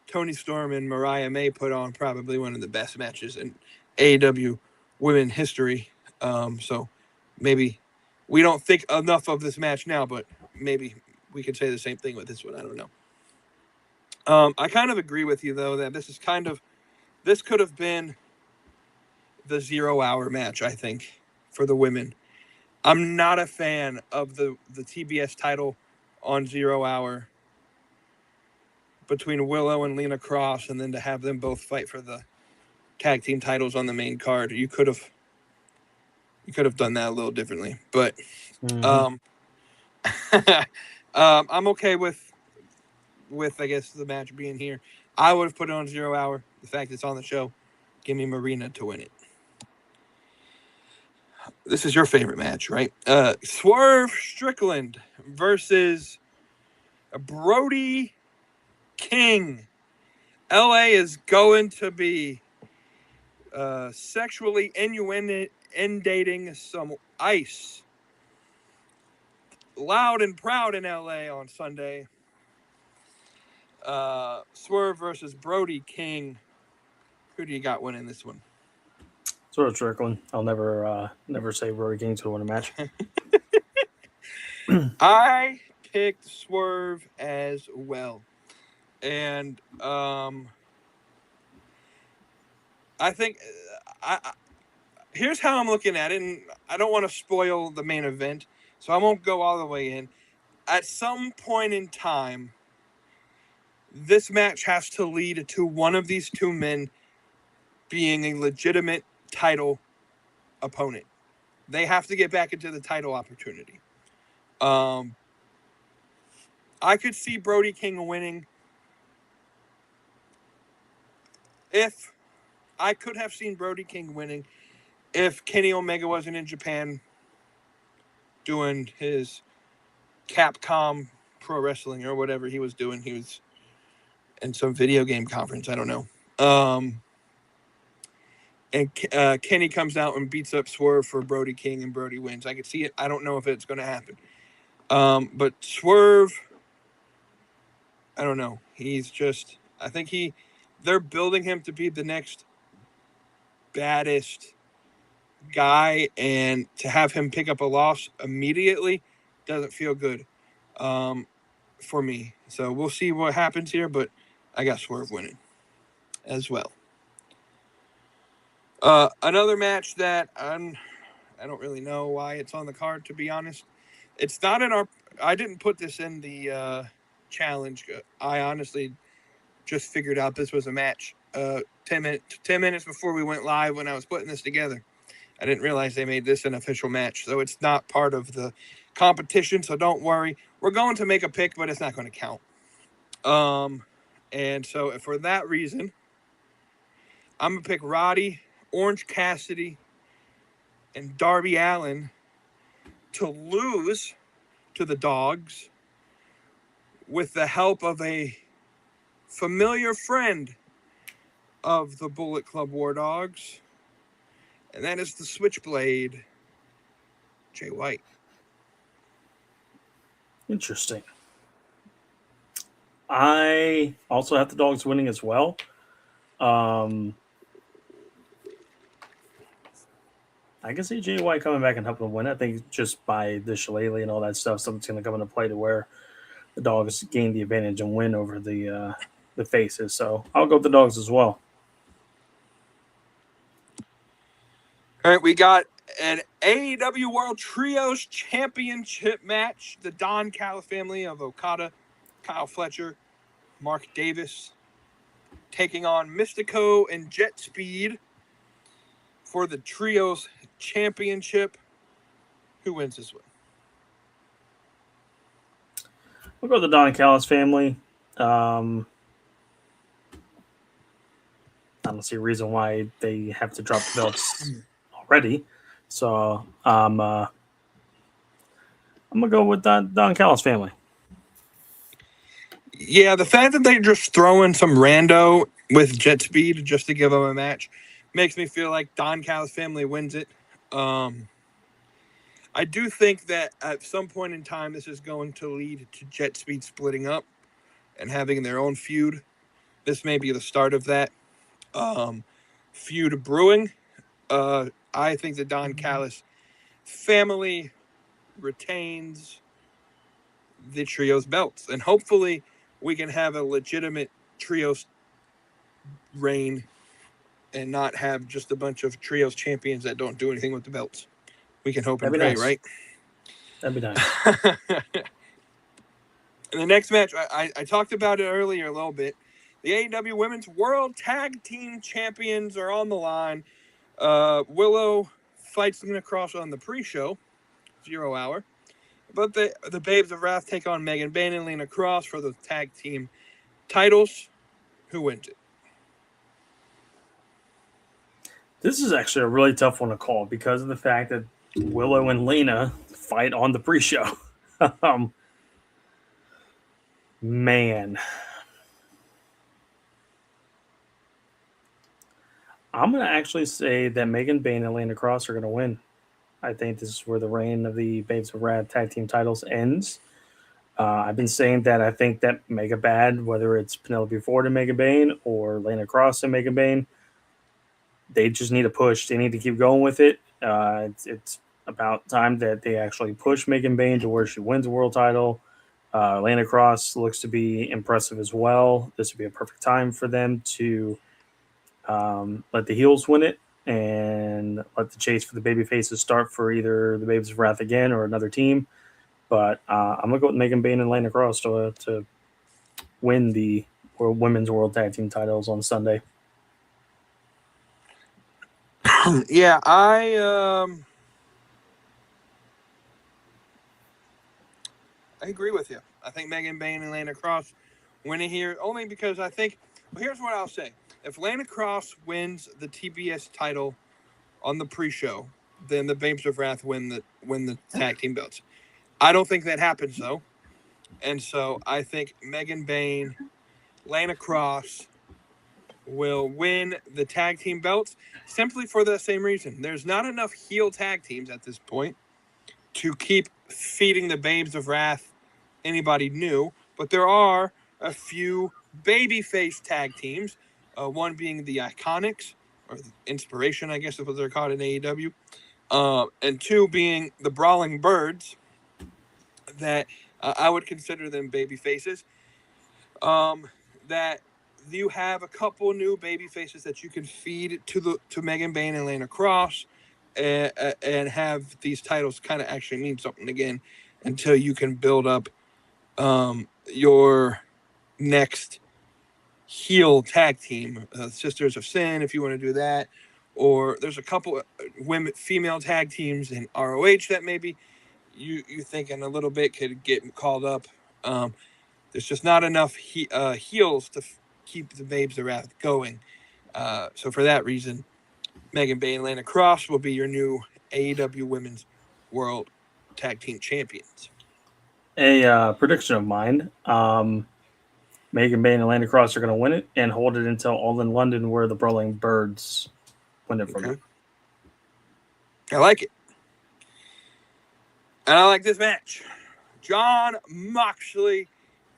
Tony Storm and Mariah May put on probably one of the best matches in AEW women history. So maybe we don't think enough of this match now, but maybe we could say the same thing with this one. I don't know. I kind of agree with you, though, that this could have been the 0 hour match, I think, for the women. I'm not a fan of the TBS title on 0 hour between Willow and Lena Cross, and then to have them both fight for the tag team titles on the main card. You could have done that a little differently, but I'm okay with I guess the match being here. I would have put it on 0 hour. The fact it's on the show, give me Marina to win it. This is your favorite match, right? Swerve Strickland versus Brody King. LA is going to be sexually inundating some ice. Loud and proud in LA on Sunday. Swerve versus Brody King. Who do you got winning this one? Sort of Strickland. I'll never say Brody King's going to win a match. I picked Swerve as well. And I think here's how I'm looking at it, and I don't want to spoil the main event, so I won't go all the way in. At some point in time, this match has to lead to one of these two men being a legitimate title opponent. They have to get back into the title opportunity. I could see Brody King winning. I could have seen Brody King winning if Kenny Omega wasn't in Japan doing his Capcom Pro Wrestling or whatever he was doing. He was in some video game conference. I don't know. And Kenny comes out and beats up Swerve for Brody King, and Brody wins. I could see it. I don't know if it's going to happen. But Swerve, I don't know. He's just, I think they're building him to be the next baddest guy, and to have him pick up a loss immediately doesn't feel good for me. So we'll see what happens here, but I got Swerve winning as well. Another match that I don't really know why it's on the card, to be honest. It's not in I didn't put this in the challenge. I honestly just figured out this was a match 10 minutes before we went live when I was putting this together. I didn't realize they made this an official match, so it's not part of the competition, so don't worry. We're going to make a pick, but it's not going to count. And so for that reason, I'm going to pick Roddy, Orange Cassidy, and Darby Allin to lose to the Dogs with the help of a familiar friend of the Bullet Club War Dogs, and that is the Switchblade, Jay White. Interesting. I also have the Dogs winning as well. I can see Jay White coming back and helping him win. I think just by the shillelagh and all that stuff, something's going to come into play to where the Dogs gain the advantage and win over the faces. So I'll go with the Dogs as well. All right, we got an AEW World Trios Championship match. The Don Callis family of Okada, Kyle Fletcher, Mark Davis, taking on Mystico and Jet Speed for the Trios Championship. Who wins this one? We'll go with the Don Callis family. I don't see a reason why they have to drop the belts already. So I'm gonna go with Don Callis family. Yeah, the fact that they're just throwing some rando with jet speed just to give them a match makes me feel like Don Callis family wins it. I do think that at some point in time, this is going to lead to jet speed splitting up and having their own feud. This may be the start of that feud brewing. I think the Don Callis family retains the trios belts, and hopefully we can have a legitimate trios reign and not have just a bunch of trios champions that don't do anything with the belts. We can hope and pray, nice. right? That'd be nice. And the next match, I talked about it earlier a little bit. The AEW Women's World Tag Team Champions are on the line. Willow fights Lena Cross on the pre-show, 0 hour. But the Babes of Wrath take on Megan Bayne and Lena Cross for the tag team titles. Who wins it? This is actually a really tough one to call because of the fact that Willow and Lena fight on the pre-show. Man. I'm going to actually say that Megan Bayne and Lena Cross are going to win. I think this is where the reign of the Babes of Wrath tag team titles ends. I've been saying that I think that Mega Bad, whether it's Penelope Ford and Mega Bayne or Lena Cross and Mega Bayne, they just need a push. They need to keep going with it. It's about time that they actually push Megan Bayne to where she wins a world title. Lena Cross looks to be impressive as well. This would be a perfect time for them to let the heels win it and let the chase for the baby faces start for either the Babes of Wrath again or another team. But I'm going to go with Megan Bayne and Lena Cross to win the Women's World Tag Team titles on Sunday. Yeah, I agree with you. I think Megan Bayne and Lena Cross win it here only because I think. Well, here's what I'll say: if Lena Cross wins the TBS title on the pre-show, then the Babes of Wrath win the tag team belts. I don't think that happens though, and so I think Megan Bayne, Lena Cross will win the tag team belts simply for the same reason. There's not enough heel tag teams at this point to keep feeding the Babes of Wrath anybody new, but there are a few babyface tag teams, one being the Iconics, or the Inspiration, I guess is what they're called in AEW, and two being the Brawling Birds, that I would consider them baby faces. That you have a couple new baby faces that you can feed to Megan Bayne and Lena Cross, and have these titles kind of actually mean something again until you can build up your next heel tag team, Sisters of Sin, if you want to do that. Or there's a couple female tag teams in ROH that maybe you thinking a little bit could get called up. There's just not enough heels to keep the Babes of Wrath going. So for that reason, Megan Bayne and Lana Cross will be your new AEW Women's World Tag Team Champions. A prediction of mine. Megan Bayne and Lana Cross are going to win it and hold it until All in London, where the Brawling Birds win it from them. I like it. And I like this match. Jon Moxley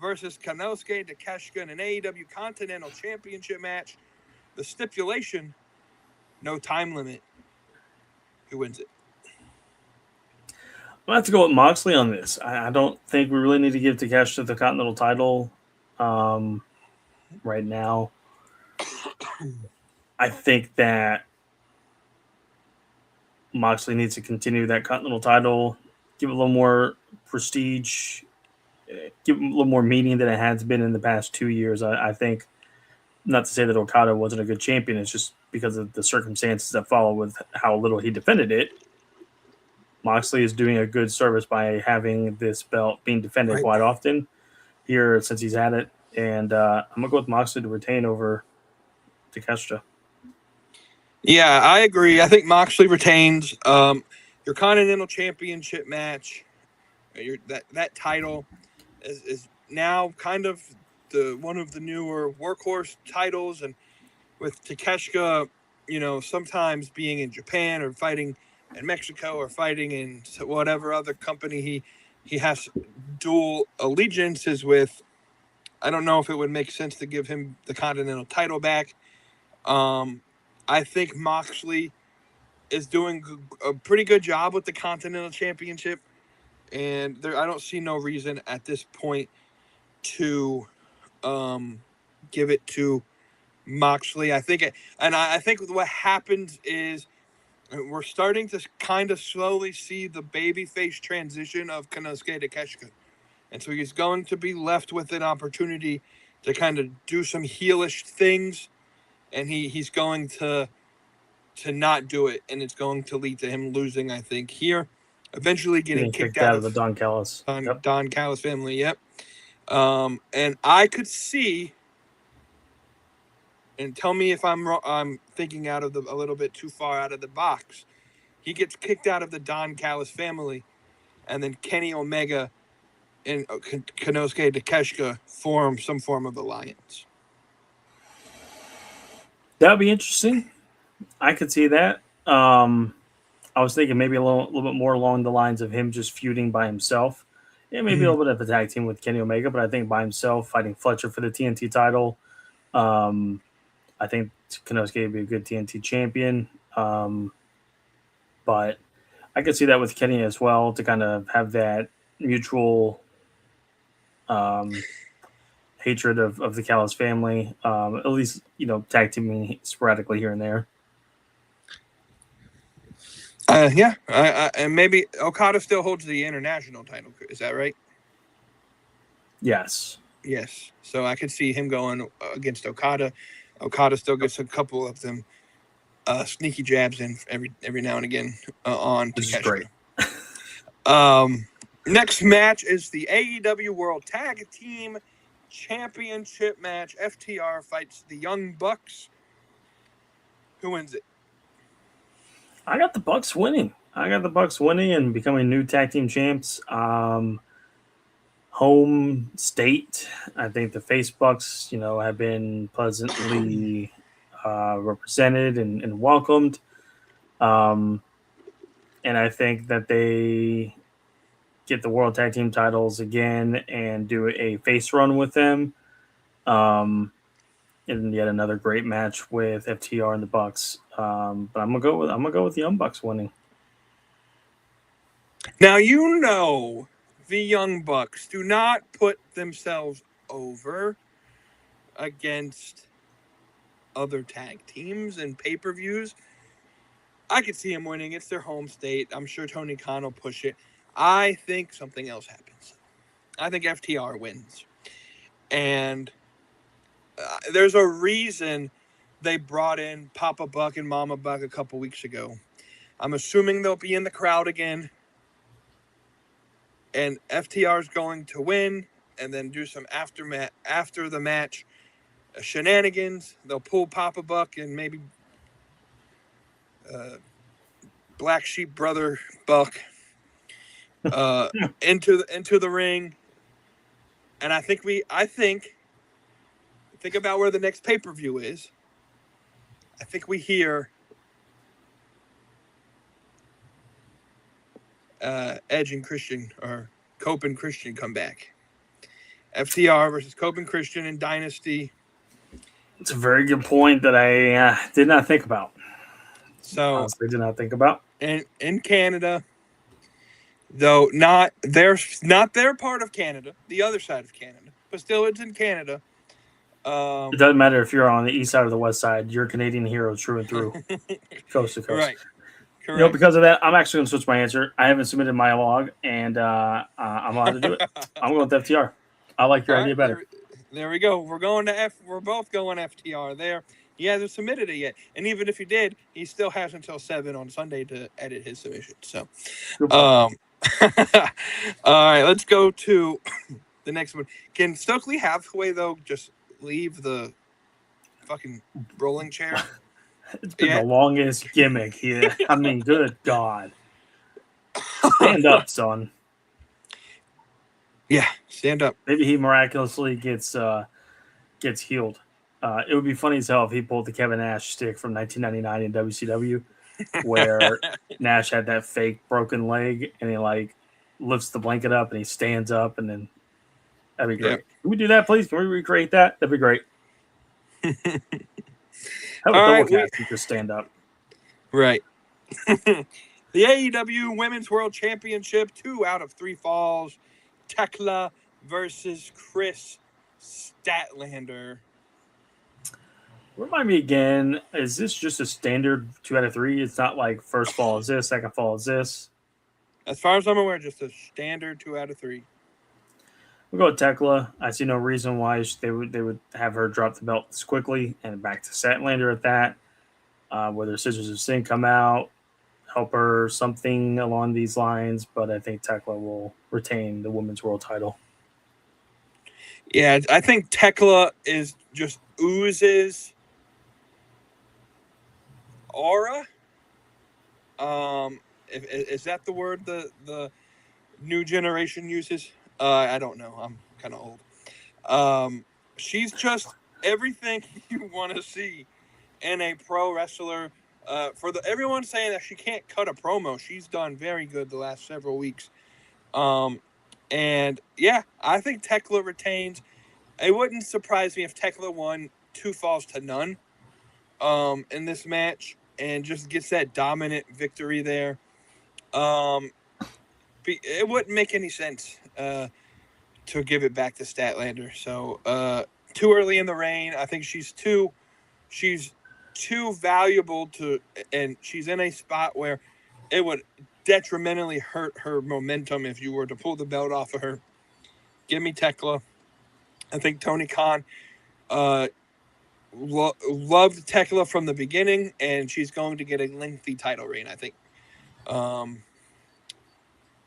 versus Konosuke Takeshita in an AEW Continental Championship match. The stipulation, no time limit. Who wins it? I'll have to go with Moxley on this. I don't think we really need to give Takeshita the Continental title right now. I think that Moxley needs to continue that Continental title, give it a little more prestige, give it a little more meaning than it has been in the past 2 years. I think, not to say that Okada wasn't a good champion, it's just because of the circumstances that follow with how little he defended it. Moxley is doing a good service by having this belt being defended quite often. here since he's had it, and I'm gonna go with Moxley to retain over Takeshita. Yeah, I agree. I think Moxley retains. Your Continental Championship match, that title is now kind of one of the newer workhorse titles, and with Takeshita, sometimes being in Japan or fighting in Mexico or fighting in whatever other company he has dual allegiances with. I don't know if it would make sense to give him the Continental title back. I think Moxley is doing a pretty good job with the Continental Championship, and I don't see no reason at this point to give it to Moxley. I think what happens is we're starting to kind of slowly see the babyface transition of Konosuke Takeshita, and so he's going to be left with an opportunity to kind of do some heelish things, and he's going to not do it, and it's going to lead to him losing, I think, here, eventually getting kicked out of the Don Callis. Don Callis family. Yep. And I could see, and tell me if I'm thinking a little bit too far out of the box. He gets kicked out of the Don Callis family, and then Kenny Omega and Konosuke Takeshita form some form of alliance. That would be interesting. I could see that. I was thinking maybe a little bit more along the lines of him just feuding by himself. Yeah, maybe a little bit of a tag team with Kenny Omega, but I think by himself, fighting Fletcher for the TNT title. I think Konosuke would be a good TNT champion. But I could see that with Kenny as well, to kind of have that mutual hatred of the Callis family. At least, tag teaming sporadically here and there. Yeah. And maybe Okada still holds the international title. Is that right? Yes. Yes. So I could see him going against Okada. Okada still gets a couple of them sneaky jabs in every now and again on Takeshita. Great. Next match is the AEW World Tag Team Championship match. FTR fights the Young Bucks. Who wins it? I got the Bucks winning. And becoming new tag team champs. Home state. I think the face Bucks, have been pleasantly represented and welcomed. And I think that they get the World Tag Team titles again and do a face run with them. And yet another great match with FTR and the Bucks. But I'm gonna go with the Young Bucks winning. Now the Young Bucks do not put themselves over against other tag teams and pay-per-views. I could see them winning. It's their home state. I'm sure Tony Khan will push it. I think something else happens. I think FTR wins. And there's a reason they brought in Papa Buck and Mama Buck a couple weeks ago. I'm assuming they'll be in the crowd again. And FTR is going to win and then do some after the match shenanigans. They'll pull Papa Buck and maybe Black Sheep Brother Buck into the ring. And I think about where the next pay-per-view is. I think we hear Edge and Christian, or Cope and Christian, come back. FTR versus Cope and Christian in Dynasty. It's a very good point that I did not think about. Honestly, did not think about. In Canada, though they're not their part of Canada, the other side of Canada, but still it's in Canada. It doesn't matter if you're on the east side or the west side. You're a Canadian hero through and through, coast to coast. Right. Correct. Because of that, I'm actually going to switch my answer. I haven't submitted my log, and I'm allowed to do it. I'm going with FTR. I like your idea better. There we go. We're both going FTR there. He hasn't submitted it yet, and even if he did, he still has until 7 on Sunday to edit his submission. So, all right, let's go to the next one. Can Stokely Hathaway, though, just leave the fucking rolling chair? It's been the longest gimmick here. I mean, good God. Stand up, son. Yeah, stand up. Maybe he miraculously gets healed. It would be funny as hell if he pulled the Kevin Nash stick from 1999 in WCW, where Nash had that fake broken leg, and he like lifts the blanket up and he stands up, and then that'd be great. Yep. Can we do that, please? Can we recreate that? That'd be great. Have a All double right, cast and just stand up. Right. The AEW Women's World Championship, 2 out of 3 falls. Tekla versus Chris Statlander. Remind me again, is this just a standard 2 out of 3? It's not like first fall is this, second fall is this? As far as I'm aware, just a standard 2 out of 3. We'll go with Tekla. I see no reason why they would have her drop the belt this quickly, and back to Statlander at that. Whether Scissors of Sin come out, help her, something along these lines, but I think Tekla will retain the Women's World title. Yeah, I think Tekla is just oozes aura. Is that the word the new generation uses? I don't know. I'm kind of old. She's just everything you want to see in a pro wrestler. Everyone saying that she can't cut a promo, she's done very good the last several weeks. And yeah, I think Tekla retains. It wouldn't surprise me if Tekla won 2 falls to none in this match and just gets that dominant victory there. It wouldn't make any sense to give it back to Statlander. So too early in the reign. I think she's too valuable and she's in a spot where it would detrimentally hurt her momentum if you were to pull the belt off of her. Give me Tekla. I think Tony Khan loved Tekla from the beginning, and she's going to get a lengthy title reign, I think.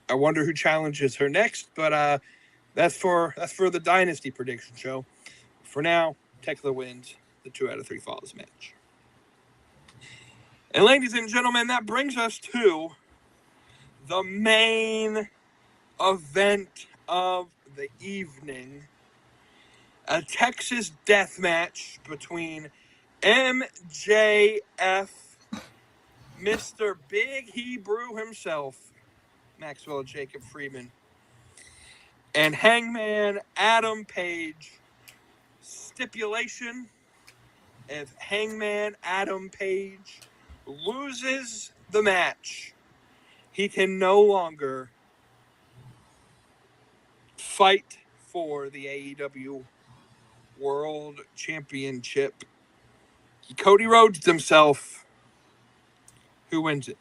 I wonder who challenges her next, but that's for the Dynasty prediction show. For now, Tekla wins the 2 out of 3 falls match. And ladies and gentlemen, that brings us to the main event of the evening. A Texas death match between MJF, Mr. Big Hebrew himself, Maxwell Jacob Freeman, and Hangman Adam Page. Stipulation: if Hangman Adam Page loses the match, he can no longer fight for the AEW World Championship. Cody Rhodes himself. Who wins it?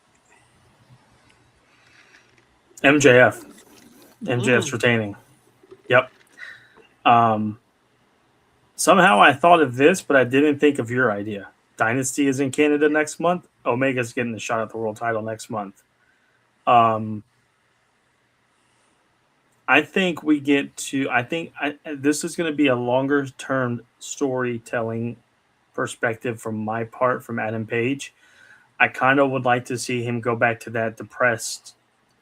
MJF. MJF's retaining. Yep. Somehow I thought of this, but I didn't think of your idea. Dynasty is in Canada next month. Omega's getting the shot at the world title next month. I think we get to. This is going to be a longer term storytelling perspective from my part, from Adam Page. I kind of would like to see him go back to that depressed,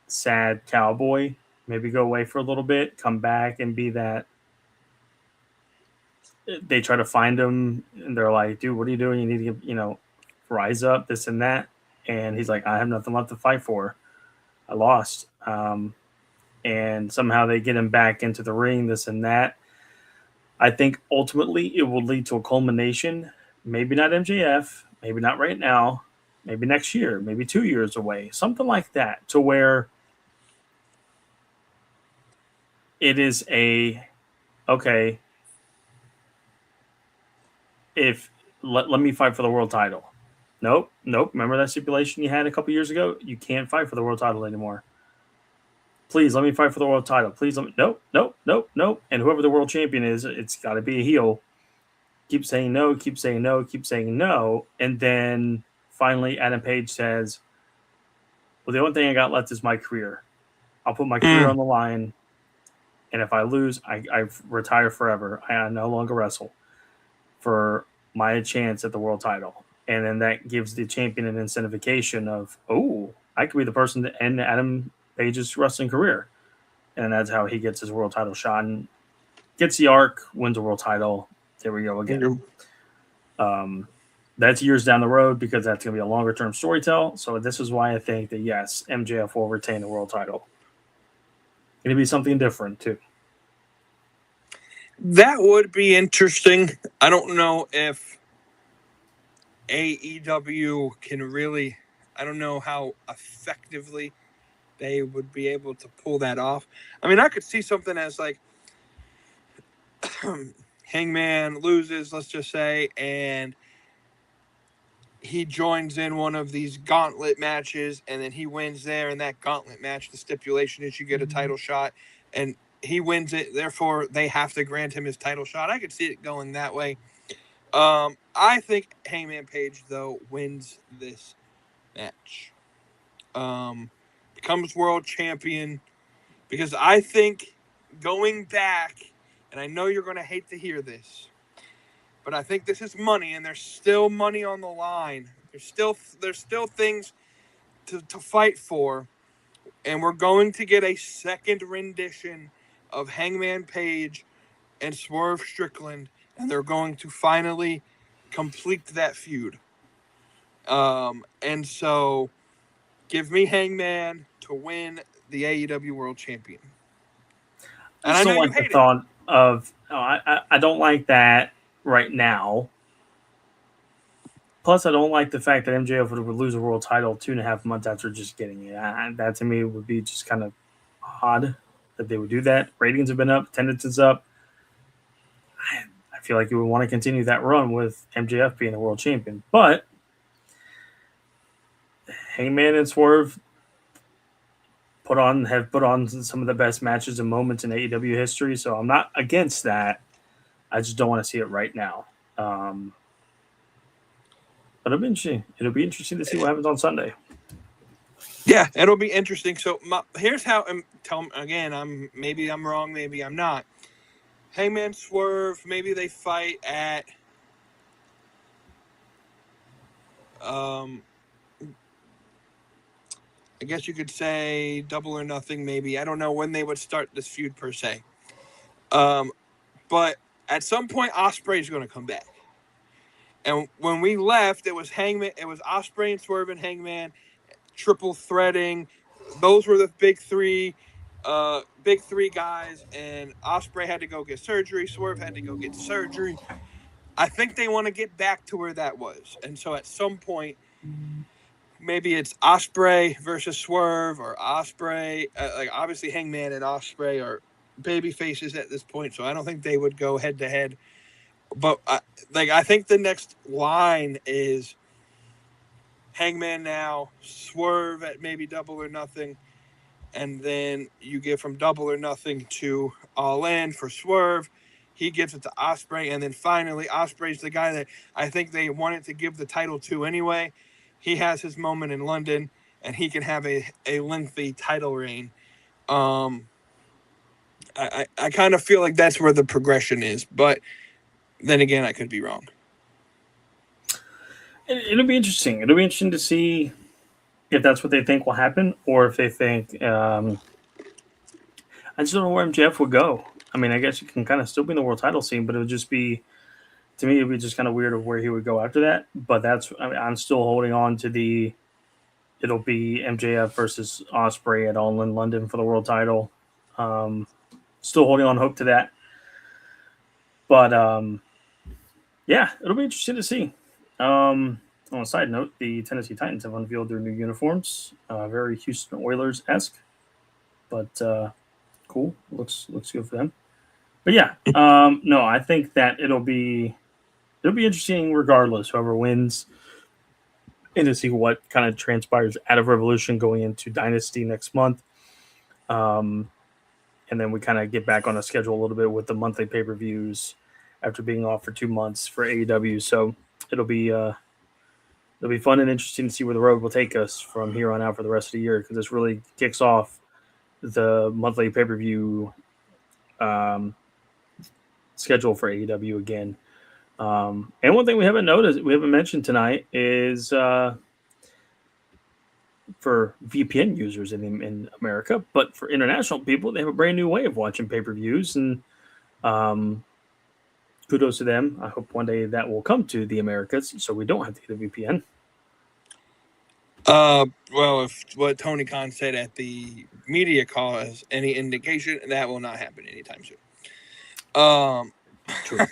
sad cowboy. Maybe go away for a little bit, come back and be that. They try to find him, and they're like, "Dude, what are you doing? You need to, rise up, this and that." And he's like, "I have nothing left to fight for. I lost." And somehow they get him back into the ring, this and that. I think ultimately it will lead to a culmination. Maybe not MJF, maybe not right now, maybe next year, maybe 2 years away, something like that, to where it is okay, let me fight for the world title. Nope. Remember that stipulation you had a couple years ago? You can't fight for the world title anymore. Please let me fight for the world title. Please let me. Nope. And whoever the world champion is, it's got to be a heel. Keep saying no. And then finally Adam Page says, "Well, the only thing I got left is my career. I'll put my career on the line, and if I lose, I retire forever. I no longer wrestle for my chance at the world title. And then that gives the champion an incentivization of, oh, I could be the person to end Adam Page's wrestling career. And that's how he gets his world title shot and gets the arc, wins a world title. There we go again. That's years down the road because that's going to be a longer term storytell. So this is why I think that, yes, MJF will retain the world title. It'll be something different, too. That would be interesting. I don't know if AEW can really, I don't know how effectively they would be able to pull that off. I mean, I could see something as like Hangman loses, let's just say, and he joins in one of these gauntlet matches, and then he wins there in that gauntlet match. The stipulation is you get a title shot, and he wins it. Therefore, they have to grant him his title shot. I could see it going that way. I think Hangman Page, though, wins this match. Becomes world champion, because I think going back, and I know you're going to hate to hear this, but I think this is money, and there's still money on the line. There's still things to fight for, and we're going to get a second rendition of Hangman Page and Swerve Strickland, and they're going to finally complete that feud. And so, give me Hangman to win the AEW World Champion. And I know you hate thought of. I don't like that right now. Plus, I don't like the fact that MJF would lose a world title 2.5 months after just getting it. That to me would be just kind of odd that they would do that. Ratings have been up, attendance is up. I feel like you would want to continue that run with MJF being the world champion. But Hangman and Swerve have put on some of the best matches and moments in AEW history, so I'm not against that. I just don't want to see it right now. But it'll be interesting. It'll be interesting to see what happens on Sunday. Yeah, it'll be interesting. So here's how. Again, maybe I'm wrong, maybe I'm not. Hangman Swerve, maybe they fight at. I guess you could say Double or Nothing, maybe. I don't know when they would start this feud per se. But at some point, Ospreay is going to come back. And when we left, it was Hangman. It was Ospreay and Swerve and Hangman, triple threading. Those were the big three guys. And Ospreay had to go get surgery. Swerve had to go get surgery. I think they want to get back to where that was. And so at some point, maybe it's Ospreay versus Swerve, or Ospreay. Like obviously, Hangman and Ospreay are baby faces at this point, so I don't think they would go head to head. But I think the next line is Hangman now, Swerve at maybe Double or Nothing, and then you get from Double or Nothing to All In for Swerve. He gives it to Ospreay, and then finally Ospreay's the guy that I think they wanted to give the title to anyway. He has his moment in London, and he can have a lengthy title reign. I kind of feel like that's where the progression is, but then again, I could be wrong. It'll be interesting. It'll be interesting to see if that's what they think will happen, or if they think. I just don't know where MJF would go. I mean, I guess you can kind of still be in the world title scene, but it would just be, to me, it would be just kind of weird of where he would go after that. But I'm still holding on to it'll be MJF versus Ospreay at All in London for the world title. Still holding on hope to that. But yeah, it'll be interesting to see. On a side note, the Tennessee Titans have unveiled their new uniforms, very Houston Oilers-esque, but cool. Looks good for them. But yeah, no, I think that it'll be interesting regardless, whoever wins, and to see what kind of transpires out of Revolution going into Dynasty next month. And then we kind of get back on a schedule a little bit with the monthly pay-per-views after being off for 2 months for AEW. So it'll be fun and interesting to see where the road will take us from here on out for the rest of the year, because this really kicks off the monthly pay-per-view schedule for AEW again. And one thing we haven't mentioned tonight is for VPN users in America, but for international people, they have a brand new way of watching pay-per-views, and kudos to them. I hope one day that will come to the Americas, so we don't have to get a VPN. Well, if what Tony Khan said at the media call is any indication, that will not happen anytime soon. True.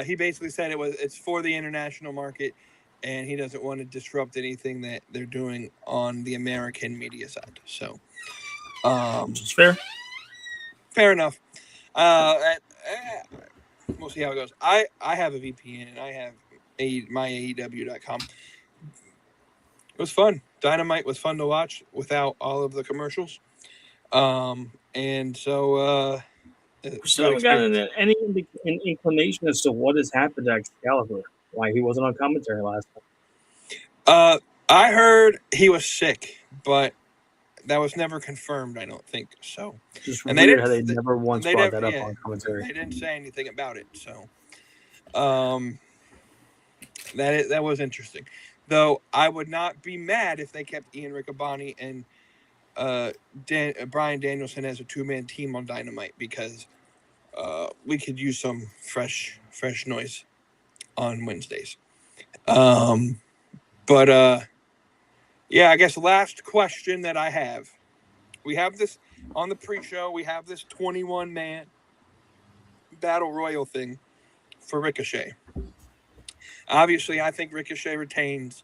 He basically said it's for the international market, and he doesn't want to disrupt anything that they're doing on the American media side. So, Which is fair. Fair enough. We'll see how it goes. I have a VPN, and I have my AEW.com. It was fun. Dynamite was fun to watch without all of the commercials. And so still haven't gotten any inclination as to what has happened to Excalibur, why he wasn't on commentary last time. I heard he was sick, but that was never confirmed, I don't think. So just weird how they never once brought that up on commentary. They didn't say anything about it, so that was interesting. Though I would not be mad if they kept Ian Riccaboni and Bryan Danielson as a two-man team on Dynamite, because we could use some fresh noise on Wednesdays. Yeah, I guess last question that I have. We have this on the pre-show. We have this 21-man battle royal thing for Ricochet. Obviously, I think Ricochet retains.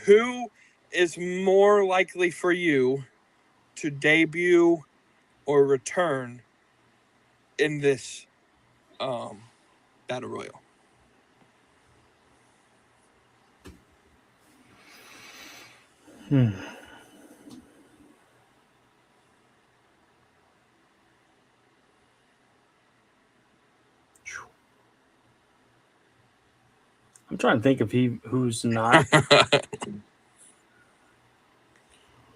Who is more likely for you to debut or return in this battle royal? I'm trying to think of who's not.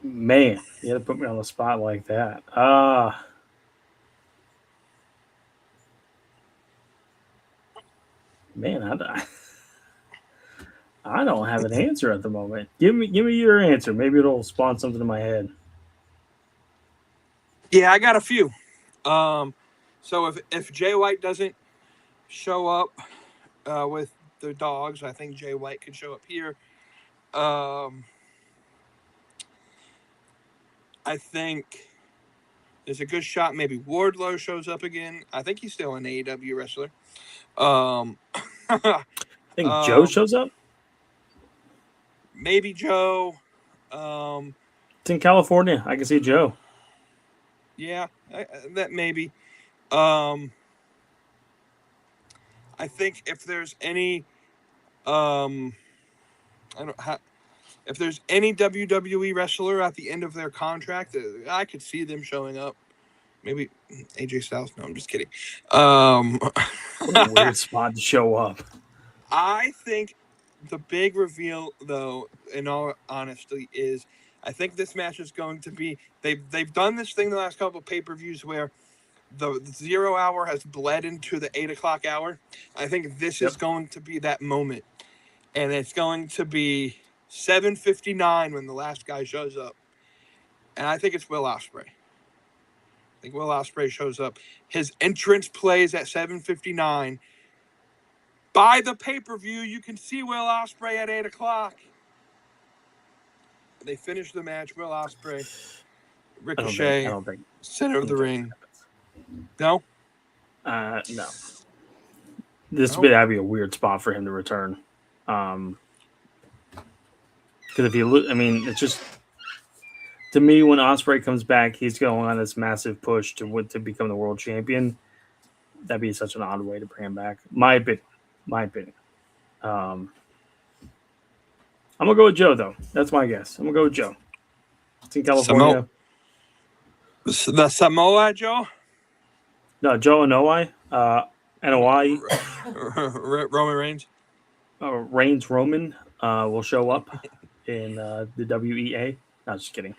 Man, you had to put me on the spot like that. Man, I don't have an answer at the moment. Give me your answer. Maybe it'll spawn something in my head. Yeah, I got a few. So if Jay White doesn't show up with the dogs, I think Jay White could show up here. I think there's a good shot maybe Wardlow shows up again. I think he's still an AEW wrestler. I think Joe shows up. Maybe Joe. It's in California. I can see Joe. Yeah, that maybe. I think if there's any, if there's any WWE wrestler at the end of their contract, I could see them showing up. Maybe AJ Styles. No, I'm just kidding. What a weird spot to show up. I think the big reveal, though, in all honesty, is I think this match is going to be. They've done this thing the last couple of pay-per-views where the 0 hour has bled into the 8 o'clock hour. I think this is going to be that moment, and it's going to be 7:59 when the last guy shows up, and I think it's Will Ospreay. I think Will Ospreay shows up. His entrance plays at 7:59. By the pay-per-view, you can see Will Ospreay at 8 o'clock. They finish the match. Will Ospreay, Ricochet, I don't think center of the ring. No? No. This would be a weird spot for him to return. Because if you look, I mean, it's just, to me, when Ospreay comes back, he's going on this massive push to become the world champion. That'd be such an odd way to bring him back. My opinion. I'm going to go with Joe, though. That's my guess. I'm going to go with Joe. It's in California. The Samoa Joe? No, Joe Anoa'i. Anoa'i. Roman Reigns. Roman will show up in the WEA. No, just kidding.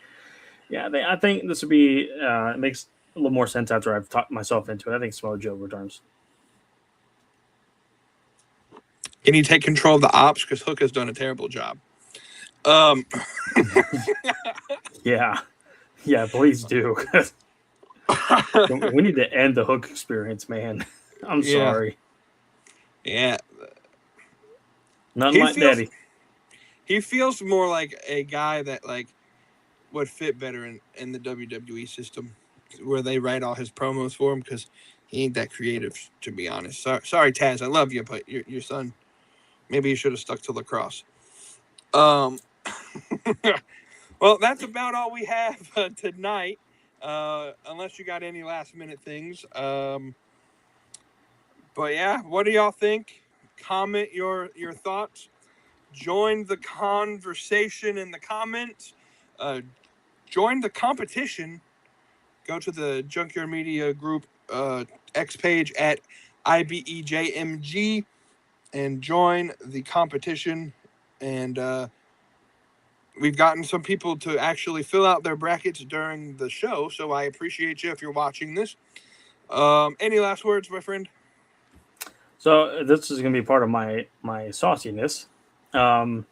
Yeah, I think this would be it makes a little more sense after I've talked myself into it. I think Samoa Joe returns. Can you take control of the ops? Because Hook has done a terrible job. Um, Yeah, please do. We need to end the Hook experience, man. I'm yeah, sorry. yeah. Nothing He like feels Daddy. he feels more like a guy that like would fit better in the WWE system, where they write all his promos for him, because he ain't that creative, to be honest. Sorry, Taz, I love you, but your son, maybe you should have stuck to lacrosse. Well, that's about all we have tonight. Unless you got any last minute things. But yeah, what do y'all think? Comment your thoughts. Join the conversation in the comments. Join the competition. Go to the Junkyard Media Group X page at IBEJMG and join the competition. And we've gotten some people to actually fill out their brackets during the show, so I appreciate you if you're watching this. Any last words, my friend? So this is going to be part of my sauciness. I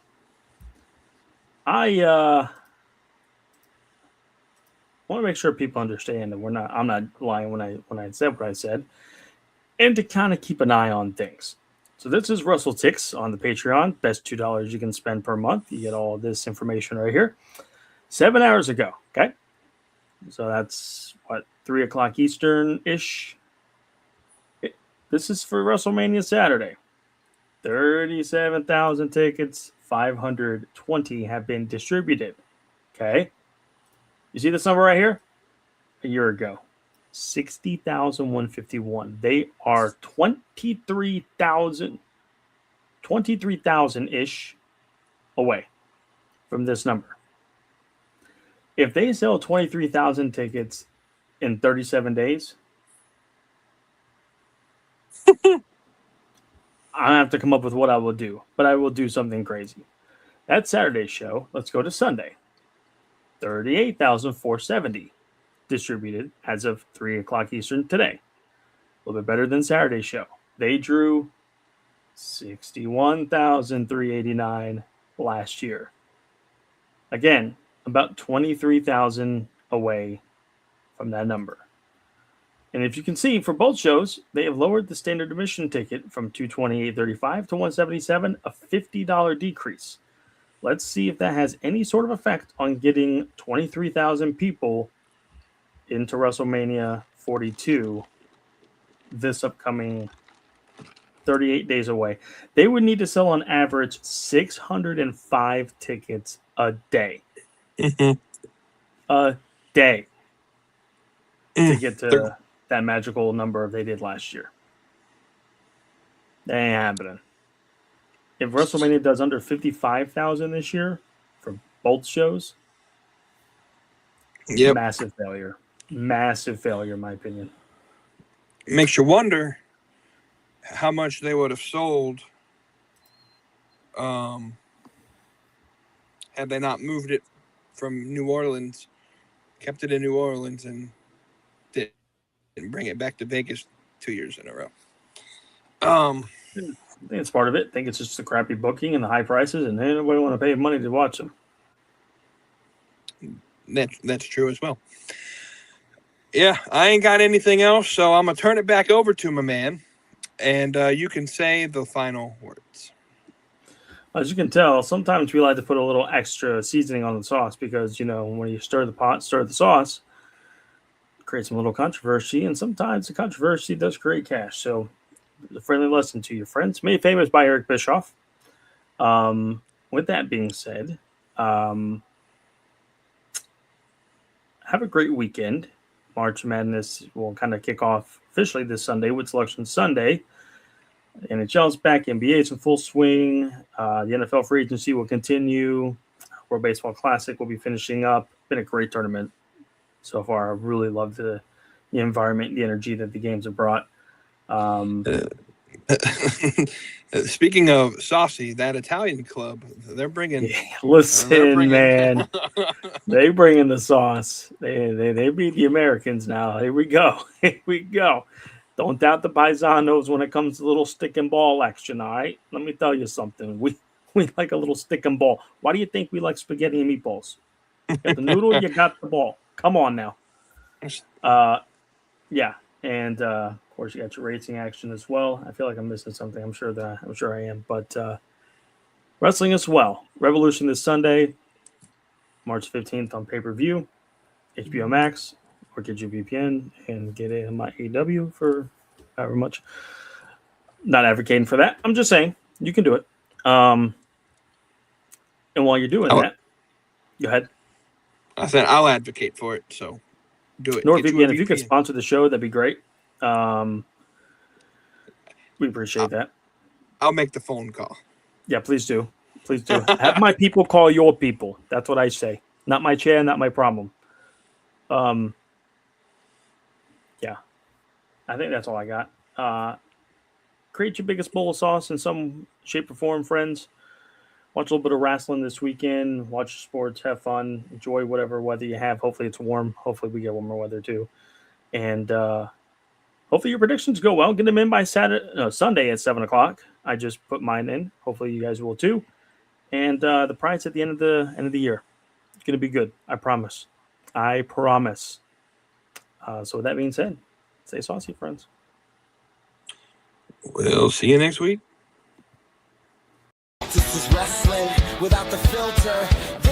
want to make sure people understand that I'm not lying when I said what I said, and to kind of keep an eye on things. So this is Russell Ticks on the Patreon. Best $2 you can spend per month. You get all of this information right here. 7 hours ago. Okay. So that's what, 3:00 Eastern ish. This is for WrestleMania Saturday. 37,000 tickets, 520 have been distributed. Okay. You see this number right here? A year ago, 60,151. They are 23,000 ish away from this number. If they sell 23,000 tickets in 37 days, I have to come up with what I will do, but I will do something crazy. That's Saturday's show. Let's go to Sunday. 38,470 distributed as of 3:00 Eastern today. A little bit better than Saturday's show. They drew 61,389 last year. Again, about 23,000 away from that number. And if you can see, for both shows, they have lowered the standard admission ticket from $228.35 to $177, a $50 decrease. Let's see if that has any sort of effect on getting 23,000 people into WrestleMania 42 this upcoming 38 days away. They would need to sell on average 605 tickets a day. A day to get to that magical number they did last year. That ain't happening. If WrestleMania does under 55,000 this year for both shows, massive failure. Massive failure, in my opinion. It makes you wonder how much they would have sold had they not moved it from New Orleans, kept it in New Orleans, and didn't bring it back to Vegas 2 years in a row. I think it's part of it. I think it's just the crappy booking and the high prices, and nobody want to pay money to watch them. That's true as well. Yeah, I ain't got anything else, so I'm going to turn it back over to my man, and you can say the final words. As you can tell, sometimes we like to put a little extra seasoning on the sauce because, when you stir the pot, stir the sauce, it creates some little controversy, and sometimes the controversy does create cash. So, a friendly lesson to your friends. Made famous by Eric Bischoff. With that being said, have a great weekend. March Madness will kind of kick off officially this Sunday with Selection Sunday. NHL's back, NBA's in full swing. The NFL free agency will continue. World Baseball Classic will be finishing up. Been a great tournament so far. I really love the environment, the energy that the games have brought. Speaking of saucy, that Italian club, they're bringing. Yeah, listen, man, they bring in the sauce. They beat the Americans now. Here we go. Here we go. Don't doubt the paisanos when it comes to little stick and ball action. All right, let me tell you something. We like a little stick and ball. Why do you think we like spaghetti and meatballs? You got the noodle, you got the ball. Come on now. Yeah, and of course you got your racing action as well. I feel like I'm missing something. I'm sure I am, but wrestling as well. Revolution this Sunday, March 15th on pay-per-view, HBO Max, or get your VPN and get it in my AEW for however much. Not advocating for that. I'm just saying you can do it. And while you're doing that, go ahead. I said I'll advocate for it, so do it. NordVPN, if you could sponsor the show, that'd be great. We appreciate that. I'll make the phone call. Yeah, please do. Please do. Have my people call your people. That's what I say. Not my chair, not my problem. Yeah. I think that's all I got. Create your biggest bowl of sauce in some shape or form, friends. Watch a little bit of wrestling this weekend. Watch sports. Have fun. Enjoy whatever weather you have. Hopefully it's warm. Hopefully we get warmer weather too. And hopefully your predictions go well. Get them in by Sunday at 7 o'clock. I just put mine in. Hopefully you guys will too. And the prize at the end of the year. It's going to be good. I promise. I promise. So with that being said, stay saucy, friends. We'll see you next week. This is wrestling without the filter.